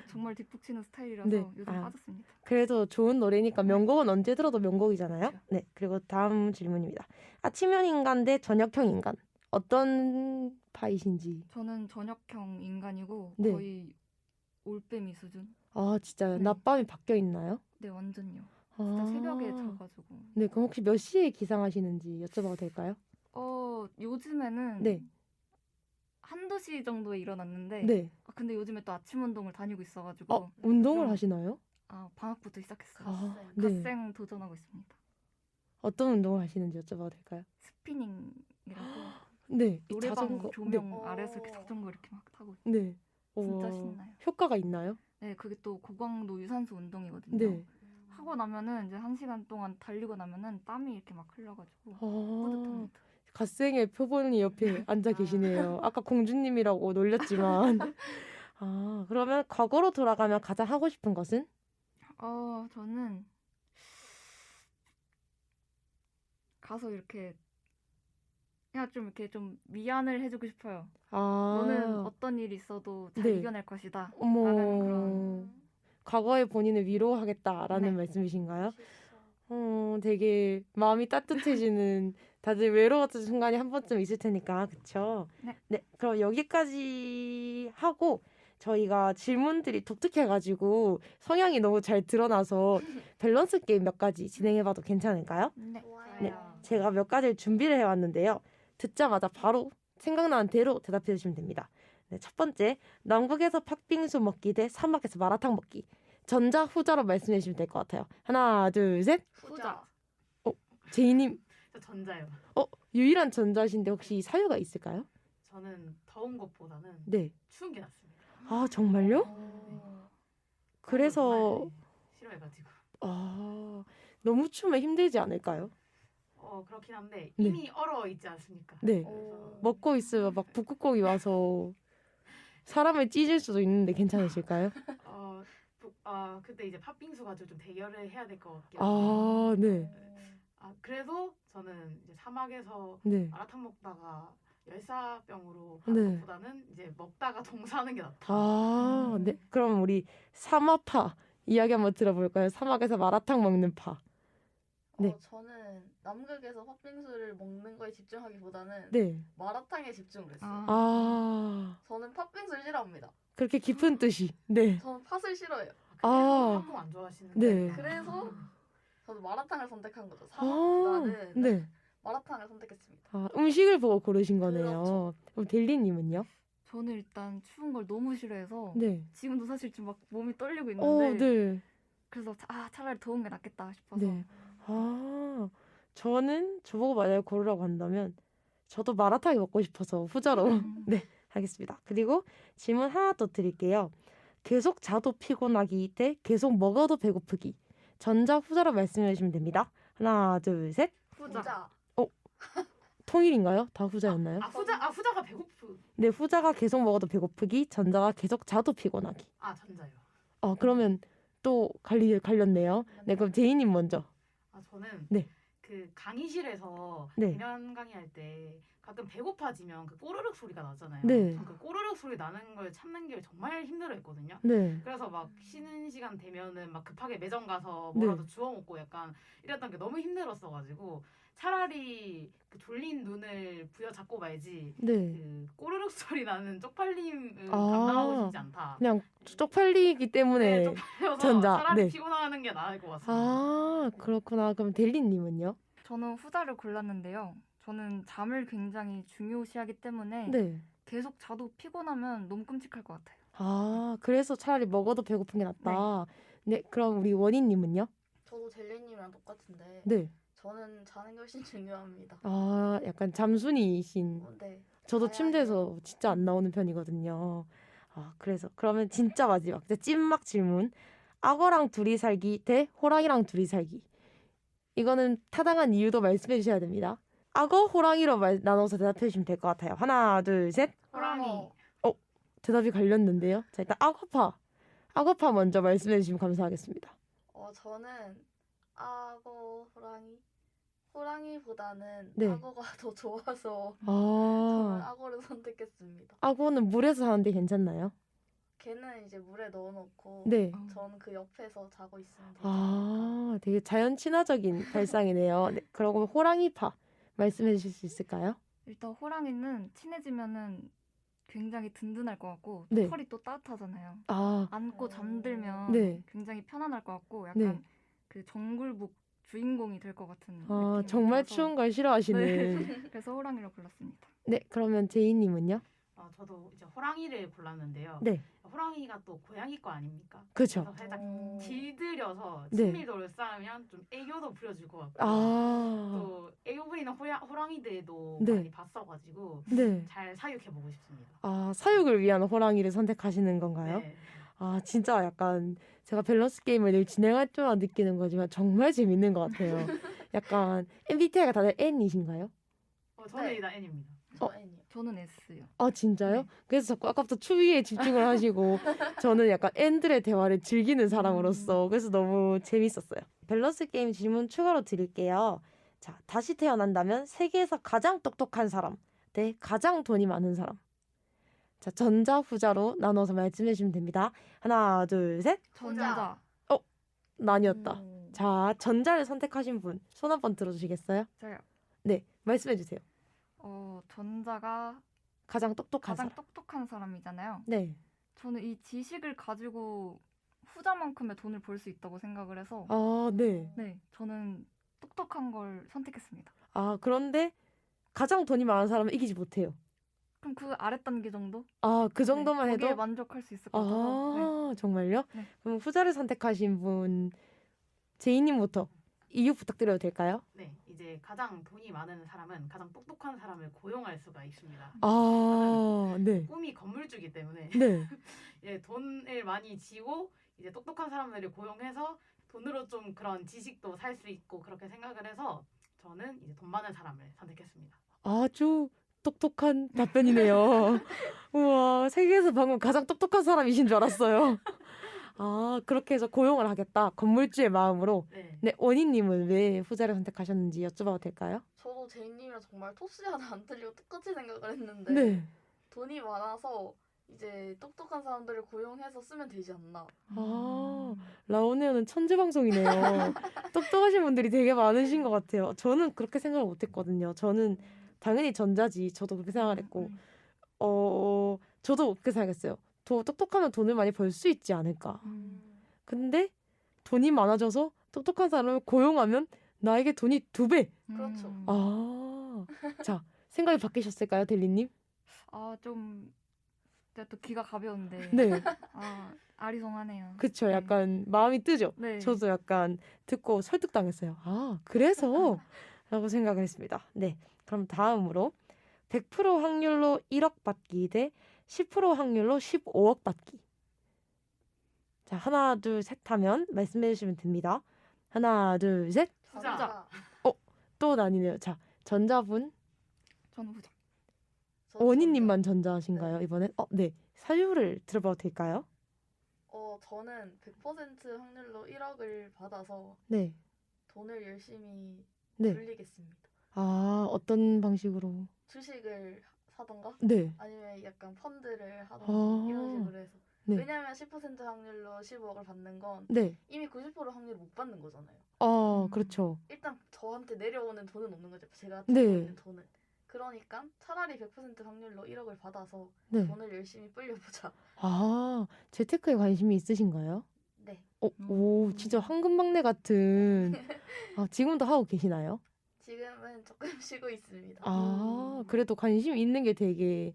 정말 뒷북 치는 스타일이라서 네. 요즘 아. 빠졌습니다. 그래도 좋은 노래니까 네. 명곡은 언제 들어도 명곡이잖아요. 그렇죠. 네, 그리고 다음 질문입니다. 아침형 인간 대 저녁형 인간. 어떤 파이신지. 저는 저녁형 인간이고 네. 거의 올빼미 수준. 아, 진짜요? 네. 낮밤이 바뀌어 있나요? 네, 완전요. 진짜 아. 새벽에 자가지고. 네, 그럼 혹시 몇 시에 기상하시는지 여쭤봐도 될까요? 요즘에는 네. 한두 시 정도에 일어났는데 네. 근데 요즘에 또 아침 운동을 다니고 있어가지고 운동을 좀- 하시나요? 방학부터 시작했어요. 아, 갓생. 네. 갓생 도전하고 있습니다. 어떤 운동을 하시는지 여쭤봐도 될까요? 스피닝이라고 네. 이 노래방 자전거. 조명 네. 아래서 이렇게 자전거 이렇게 막 타고 있어요. 네. 진짜 우와. 신나요. 효과가 있나요? 네, 그게 또 고강도 유산소 운동이거든요. 네. 하고 나면은 이제 1시간 동안 달리고 나면은 땀이 이렇게 막 흘러가지고 아, 뿌듯합니다. 갓생의 표본이 옆에 앉아 계시네요. 아까 공주님이라고 놀렸지만. 아, 그러면 과거로 돌아가면 가장 하고 싶은 것은? 저는 가서 이렇게 그냥 좀 이렇게 좀 위안을 해주고 싶어요. 너는 아, 어떤 일이 있어도 잘 네. 이겨낼 것이다. 어머, 라는 그런 과거의 본인을 위로하겠다라는 네. 말씀이신가요? 되게 마음이 따뜻해지는 다들 외로웠던 순간이 한 번쯤 있을 테니까, 그쵸? 네. 그럼 여기까지 하고 저희가 질문들이 독특해가지고 성향이 너무 잘 드러나서 밸런스 게임 몇 가지 진행해봐도 괜찮을까요? 네. 네, 제가 몇 가지를 준비를 해왔는데요. 듣자마자 바로 생각나는 대로 대답해 주시면 됩니다. 네, 첫 번째, 남극에서 팥빙수 먹기 대 사막에서 마라탕 먹기. 전자, 후자로 말씀해 주시면 될 것 같아요. 하나, 둘, 셋. 후자. 제이님, 저 전자요. 유일한 전자신데 혹시 사유가 있을까요? 저는 더운 것보다는 네. 추운 게 낫습니다. 아, 정말요? 그래서 정말, 네, 싫어해가지고. 너무 추우면 힘들지 않을까요? 그렇긴 한데 네. 이미 얼어 있지 않습니까? 네. 그래서 먹고 있으면 막 북극곰이 와서 사람을 찢을 수도 있는데 괜찮으실까요? 그때 이제 팥빙수 가지고 좀 대결을 해야 될 것 같긴 한데. 아, 네. 그래도 저는 이제 사막에서 네. 마라탕 먹다가 열사병으로 네. 가는 것보다는 이제 먹다가 동사하는 게 낫다. 아, 네. 그럼 우리 사마파 이야기 한번 들어볼까요? 사막에서 마라탕 먹는 파. 네. 저는 남극에서 팥빙수를 먹는 거에 집중하기보다는 네. 마라탕에 집중을 했어요. 저는 팥빙수를 싫어합니다. 그렇게 깊은 뜻이. 네. 저는 팥을 싫어해요. 한국 안 좋아하시는데. 네. 그래서 저도 마라탕을 선택한 거죠. 아, 사막보다는 네. 마라탕을 선택했습니다. 음식을 보고 고르신 거네요. 그렇죠. 그럼 델리님은요? 저는 일단 추운 걸 너무 싫어해서 네. 지금도 사실 좀 막 몸이 떨리고 어, 있는데 네. 그래서 차라리 더운 게 낫겠다 싶어서 네. 저는 저보고 만약에 고르라고 한다면 저도 마라탕이 먹고 싶어서 후자로 네, 하겠습니다. 그리고 질문 하나 더 드릴게요. 계속 자도 피곤하기 대 계속 먹어도 배고프기. 전자, 후자로 말씀해 주시면 됩니다. 하나, 둘, 셋. 후자. 통일인가요? 다 후자였나요? 후자가 배고프. 네, 후자가 계속 먹어도 배고프기, 전자가 계속 자도 피곤하기. 전자요. 그러면 또 갈렸네요. 네, 그럼 제이님 먼저. 저는 네. 그 강의실에서 네. 대면 강의할 때 가끔 배고파지면 그 꼬르륵 소리가 나잖아요. 네. 전 그 꼬르륵 소리 나는 걸 참는 게 정말 힘들어했거든요. 네. 그래서 막 쉬는 시간 되면은 막 급하게 매점 가서 네. 뭐라도 주워 먹고 약간 이랬던 게 너무 힘들었어가지고 차라리 그 졸린 눈을 부여잡고 말지 네. 그 꼬르륵 소리 나는 쪽팔림을 아. 감당하고 싶지 않다. 그냥 쪽팔리기 때문에. 쪽팔려서 전자, 차라리 네. 피곤하는 게 나을 것 같습니다. 그렇구나. 그럼 델리님은요? 저는 후자를 골랐는데요. 저는 잠을 굉장히 중요시하기 때문에 네. 계속 자도 피곤하면 너무 끔찍할 것 같아요. 아, 그래서 차라리 먹어도 배고픈 게 낫다. 네, 그럼 우리 원희님은요? 저도 젤리님이랑 똑같은데 네. 저는 자는 게 훨씬 중요합니다. 아, 약간 잠순이신. 네. 저도 자야 침대에서 진짜 안 나오는 편이거든요. 아, 그래서 그러면 진짜 마지막, 이제 찐막 질문. 악어랑 둘이 살기 대 호랑이랑 둘이 살기. 이거는 타당한 이유도 말씀해 주셔야 됩니다. 악어, 호랑이로 나눠서 대답해 주시면 될 것 같아요. 하나, 둘, 셋. 호랑이. 대답이 갈렸는데요. 자, 일단 악어파 먼저 말씀해 주시면 감사하겠습니다. 저는 악어, 호랑이보다는 네. 악어가 더 좋아서 저는 아, 악어를 선택했습니다. 악어는 물에서 사는데 괜찮나요? 걔는 이제 물에 넣어놓고 네. 저는 그 옆에서 자고 있으면 되지 않을까. 아, 되게 자연 친화적인 발상이네요. 네, 그러고 호랑이파 말씀해 주실 수 있을까요? 일단 호랑이는 친해지면은 굉장히 든든할 것 같고 네. 털이 또 따뜻하잖아요. 아, 안고 잠들면 네. 굉장히 편안할 것 같고 약간 네. 그 정글북 주인공이 될 것 같은 아, 느낌이 정말 들어서 추운 걸 싫어하시는. 네. 그래서 호랑이로 골랐습니다. 네, 그러면 제이님은요? 저도 이제 호랑이를 골랐는데요. 네, 호랑이가 또 고양이 거 아닙니까? 그렇죠. 그래서 살짝 어, 길들여서 네. 친밀도를 쌓으면 좀 애교도 부려줄 것 같고 아, 또 애교 부리는 호랑이들도 네. 많이 봤어가지고 네. 잘 사육해보고 싶습니다. 아, 사육을 위한 호랑이를 선택하시는 건가요? 네. 아, 진짜 약간 제가 밸런스 게임을 늘 진행할 때마다 느끼는 거지만 정말 재밌는 것 같아요. 약간 MBTI가 다들 N이신가요? 저는 네. 일단 N입니다. 저 N이요. 저는 S요. 아, 진짜요? 네. 그래서 자꾸 아까부터 추위에 집중을 하시고 저는 약간 N들의 대화를 즐기는 사람으로서 그래서 너무 재밌었어요. 밸런스 게임 질문 추가로 드릴게요. 자, 다시 태어난다면 세계에서 가장 똑똑한 사람 대 가장 돈이 많은 사람. 자, 전자, 후자로 나눠서 말씀해 주시면 됩니다. 하나, 둘, 셋. 전자. 나뉘었다. 음. 자, 전자를 선택하신 분 손 한번 들어주시겠어요? 저요. 네, 말씀해 주세요. 전자가 가장 똑똑한 가장 사람. 똑똑한 사람이잖아요. 네. 저는 이 지식을 가지고 후자만큼의 돈을 벌 수 있다고 생각을 해서 아, 네. 네, 저는 똑똑한 걸 선택했습니다. 아, 그런데 가장 돈이 많은 사람은 이기지 못해요. 그럼 그 아래 단계 정도? 아, 그 정도만 네, 해도? 거기에 만족할 수 있을 것 같아서 네. 아, 정말요? 네. 그럼 후자를 선택하신 분 제이님부터 이유 부탁드려도 될까요? 네, 이제 가장 돈이 많은 사람은 가장 똑똑한 사람을 고용할 수가 있습니다. 아, 네. 꿈이 건물주기 때문에 네. 예, 돈을 많이 지고 이제 똑똑한 사람들을 고용해서 돈으로 좀 그런 지식도 살 수 있고 그렇게 생각을 해서 저는 이제 돈 많은 사람을 선택했습니다. 아주 똑똑한 답변이네요. 우와, 세계에서 방금 가장 똑똑한 사람이신 줄 알았어요. 아, 그렇게 해서 고용을 하겠다. 건물주의 마음으로. 네. 네, 원희님은 왜 후자를 선택하셨는지 여쭤봐도 될까요? 저도 제이님이랑 정말 토스 하나 안 틀리고 똑같이 생각을 했는데 네. 돈이 많아서 이제 똑똑한 사람들을 고용해서 쓰면 되지 않나. 아, 라오네오는 천재방송이네요. 똑똑하신 분들이 되게 많으신 것 같아요. 저는 그렇게 생각을 못했거든요. 저는 당연히 전자지. 저도 그렇게 생각을 했고, 저도 그렇게 생각했어요. 더 똑똑하면 돈을 많이 벌 수 있지 않을까. 근데 돈이 많아져서 똑똑한 사람을 고용하면 나에게 돈이 2배. 그렇죠. 아, 자, 생각이 바뀌셨을까요, 델리님? 좀 제가 또 귀가 가벼운데 네, 아리송하네요. 그쵸. 네. 약간 마음이 뜨죠. 네. 저도 약간 듣고 설득당했어요. 아, 그래서? 라고 생각을 했습니다. 네, 그럼 다음으로 100% 확률로 1억 받기 대 10% 확률로 15억 받기. 자, 하나, 둘, 셋 하면 말씀해 주시면 됩니다. 하나, 둘, 셋. 후자. 또 나뉘네요. 자, 전자분 저는 후자. 저도 원희님만 전자하신가요, 네. 이번엔? 네. 사유를 들어봐도 될까요? 저는 100% 확률로 1억을 받아서 네. 돈을 열심히 네. 불리겠습니다. 아, 어떤 방식으로? 주식을 사던가 네. 아니면 약간 펀드를 하던가 아. 이런 식으로 해서. 네. 왜냐면 10% 확률로 15억을 받는 건 네. 이미 90% 확률 못 받는 거잖아요. 그렇죠. 일단 저한테 내려오는 돈은 없는 거죠. 제가 네. 들고 있는 돈은. 그러니까 차라리 100% 확률로 1억을 받아서 네. 돈을 열심히 불려보자. 아, 재테크에 관심이 있으신가요? 네. 오, 진짜 황금막내 같은. 아, 지금도 하고 계시나요? 지금은 조금 쉬고 있습니다. 아, 그래도 관심 있는 게 되게,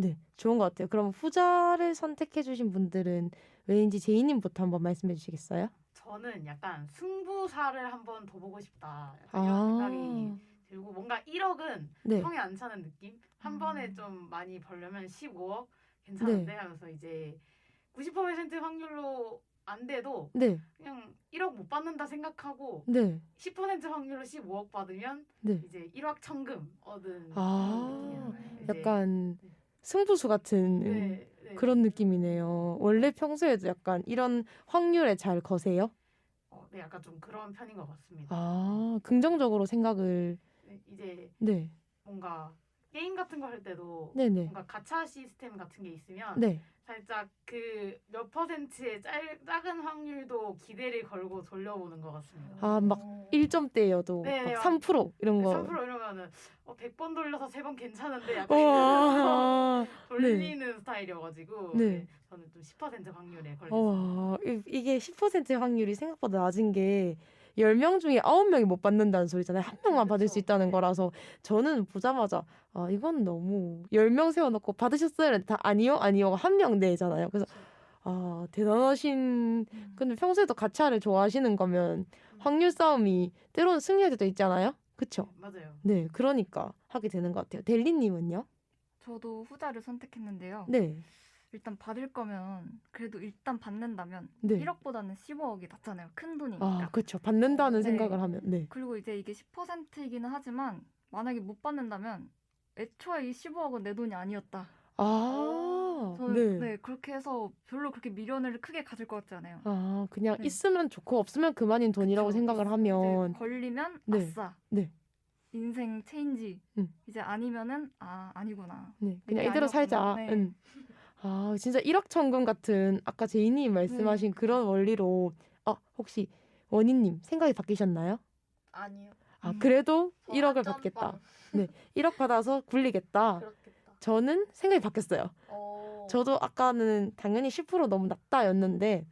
네, 좋은 것 같아요. 그럼 후자를 선택해주신 분들은 왜인지 제이님부터 한번 말씀해 주시겠어요? 저는 약간 승부사를 한번 더 보고 싶다. 약간 이런 생각이 들고 뭔가 1억은 네, 성에 안 차는 느낌? 한 번에 좀 많이 벌려면 15억 괜찮은데 하면서 이제 90% 확률로 안 돼도 네, 그냥 1억 못 받는다 생각하고 네, 10% 확률로 15억 받으면 네. 이제 1억 천금 얻은 아, 그런 느낌이에요. 이제 약간 승부수 같은 네, 네. 그런 느낌이네요. 원래 평소에도 약간 이런 확률에 잘 거세요? 네, 약간 좀 그런 편인 것 같습니다. 아, 긍정적으로 생각을, 네, 이제 네, 뭔가 게임 같은 거 할 때도 네네, 뭔가 가챠 시스템 같은 게 있으면 네. 살짝 그 몇 퍼센트의 작은 확률도 기대를 걸고 돌려보는 것 같습니다. 아, 막 1점대여도 네, 막 3% 이런 거. 3% 이러면은 100번 돌려서 3번 괜찮은데 약간 와, 이러면서 돌리는 스타일이어가지고 네. 네, 저는 좀 10% 확률에 걸겠습니다. 와, 이게 10% 확률이 생각보다 낮은 게 10명 중에 9명이 못 받는다는 소리잖아요. 한 명만 받을 수 그쵸. 있다는 네. 거라서 저는 보자마자 아, 이건 너무 10명 세워놓고 받으셨어요? 다 아니요? 아니요. 한 명 내잖아요. 그래서 아, 대단하신 근데 평소에도 가차를 좋아하시는 거면 확률 싸움이 때로는 승리할 때도 있잖아요. 그쵸? 맞아요. 네, 그러니까 하게 되는 것 같아요. 델리님은요? 저도 후자를 선택했는데요. 네, 일단 받을 거면 그래도 일단 받는다면 네. 1억보다는 15억이 낫잖아요. 큰 돈이니까. 아, 그쵸. 받는다는 네. 생각을 하면, 네. 그리고 이제 이게 10%이기는 하지만 만약에 못 받는다면 애초에 이 15억은 내 돈이 아니었다. 아, 저는 네. 그렇게 해서 별로 그렇게 미련을 크게 가질 것 같지 않아요. 아, 그냥 네. 있으면 좋고 없으면 그만인 돈이라고 그쵸. 생각을 이제 하면, 걸리면 네. 아싸. 네. 인생 체인지. 음. 이제 아니면은 아니구나. 네, 그냥 이게 이대로 아니었구나. 살자. 네. 응. 아, 진짜 일확천금 같은 아까 제이님이 말씀하신 그런 원리로 혹시 원희님 생각이 바뀌셨나요? 아니요. 아, 그래도 저 1억을 안전빵. 받겠다. 네, 1억 받아서 굴리겠다. 그렇겠다. 저는 생각이 바뀌었어요. 저도 아까는 당연히 10% 너무 낮다였는데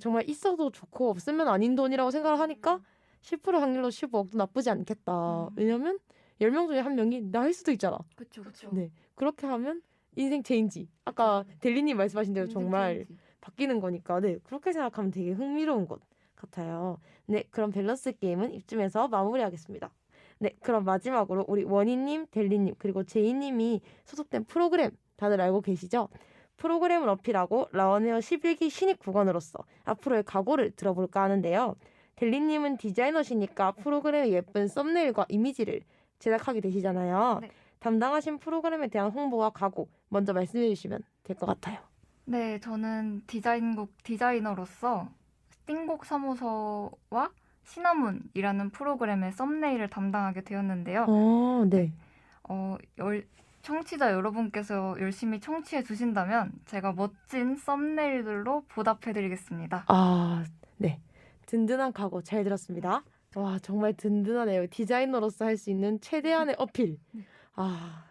정말 있어도 좋고 없으면 아닌 돈이라고 생각을 하니까 10% 확률로 15억도 나쁘지 않겠다. 왜냐면 10명 중에 한 명이 나일 수도 있잖아. 그쵸. 네, 그렇게 하면 인생 체인지. 아까 델리님 말씀하신 대로 인생 정말 체인지. 바뀌는 거니까 네, 그렇게 생각하면 되게 흥미로운 것 같아요. 네, 그럼 밸런스 게임은 이쯤에서 마무리하겠습니다. 네, 그럼 마지막으로 우리 원희님, 델리님 그리고 제이님이 소속된 프로그램 다들 알고 계시죠? 프로그램을 어필하고 라원에어 11기 신입 국원으로서 앞으로의 각오를 들어볼까 하는데요. 델리님은 디자이너시니까 프로그램의 예쁜 썸네일과 이미지를 제작하게 되시잖아요. 네. 담당하신 프로그램에 대한 홍보와 각오 먼저 말씀해 주시면 될 것 같아요. 네, 저는 디자이너로서 띵곡 사무소와 시나문이라는 프로그램의 썸네일을 담당하게 되었는데요. 네. 청취자 여러분께서 열심히 청취해 주신다면 제가 멋진 썸네일들로 보답해드리겠습니다. 아, 네. 든든한 각오 잘 들었습니다. 와, 정말 든든하네요. 디자이너로서 할 수 있는 최대한의 어필. 아,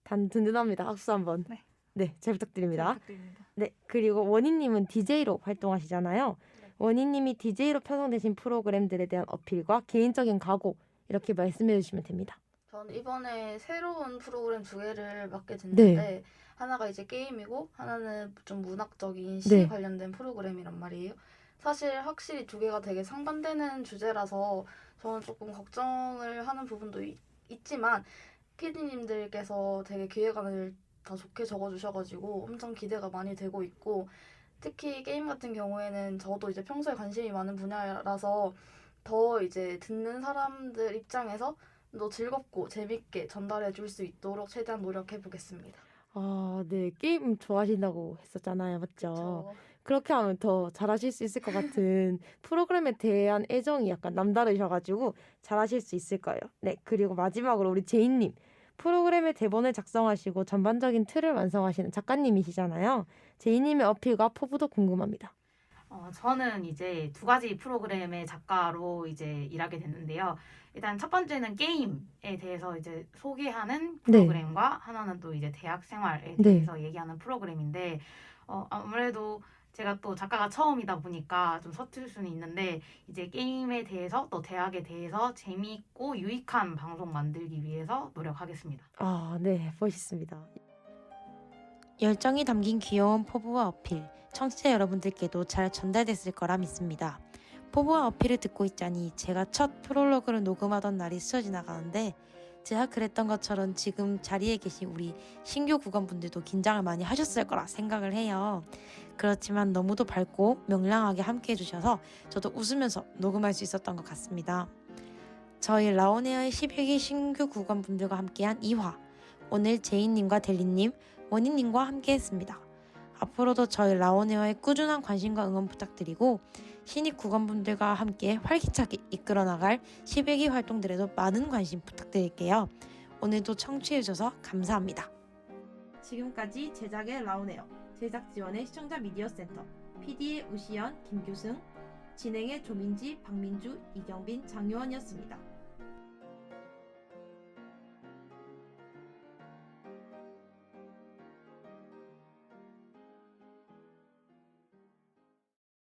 든든합니다. 악수 한번. 네. 네, 잘 부탁드립니다. 잘 부탁드립니다. 네, 그리고 원희님은 DJ로 활동하시잖아요. 원희님이 DJ로 편성되신 프로그램들에 대한 어필과 개인적인 각오 이렇게 말씀해 주시면 됩니다. 저는 이번에 새로운 프로그램 2개를 맡게 됐는데 네. 하나가 이제 게임이고 하나는 좀 문학적인 시 네. 관련된 프로그램이란 말이에요. 사실 확실히 2개가 되게 상반되는 주제라서 저는 조금 걱정을 하는 부분도 있지만 PD님들께서 되게 기획안을 다 좋게 적어주셔가지고 엄청 기대가 많이 되고 있고 특히 게임 같은 경우에는 저도 이제 평소에 관심이 많은 분야라서 더 이제 듣는 사람들 입장에서 더 즐겁고 재밌게 전달해 줄 수 있도록 최대한 노력해 보겠습니다. 아, 네. 게임 좋아하신다고 했었잖아요. 맞죠? 저 그렇게 하면 더 잘하실 수 있을 것 같은 프로그램에 대한 애정이 약간 남다르셔가지고 잘하실 수 있을 거예요. 네, 그리고 마지막으로 우리 제이님. 프로그램의 대본을 작성하시고 전반적인 틀을 완성하시는 작가님이시잖아요. 제이님의 어필과 포부도 궁금합니다. 저는 이제 2가지 프로그램의 작가로 이제 일하게 됐는데요. 일단 첫 번째는 게임에 대해서 이제 소개하는 프로그램과 하나는 또 이제 대학 생활에 대해서 얘기하는 프로그램인데 아무래도 제가 또 작가가 처음이다 보니까 좀 서툴 수는 있는데 이제 게임에 대해서 또 대학에 대해서 재미있고 유익한 방송 만들기 위해서 노력하겠습니다. 아, 네. 멋있습니다. 열정이 담긴 귀여운 포부와 어필, 청취자 여러분들께도 잘 전달됐을 거라 믿습니다. 포부와 어필을 듣고 있자니 제가 첫 프롤로그를 녹음하던 날이 스쳐 지나가는데 제가 그랬던 것처럼 지금 자리에 계신 우리 신규 구건분들도 긴장을 많이 하셨을 거라 생각을 해요. 그렇지만 너무도 밝고 명랑하게 함께 해주셔서 저도 웃으면서 녹음할 수 있었던 것 같습니다. 저희 라온에어의 11기 신규 구건분들과 함께한 2화, 오늘 제이님과 델리님, 원희님과 함께했습니다. 앞으로도 저희 라온에어의 꾸준한 관심과 응원 부탁드리고 신입 구건분들과 함께 활기차게 이끌어 나갈 11기 활동들에도 많은 관심 부탁드릴게요. 오늘도 청취해주셔서 감사합니다. 지금까지 제작의 라온에어, 제작 지원의 시청자 미디어 센터, PD의 우시연, 김규승, 진행의 조민지, 박민주, 이경빈, 장요원이었습니다.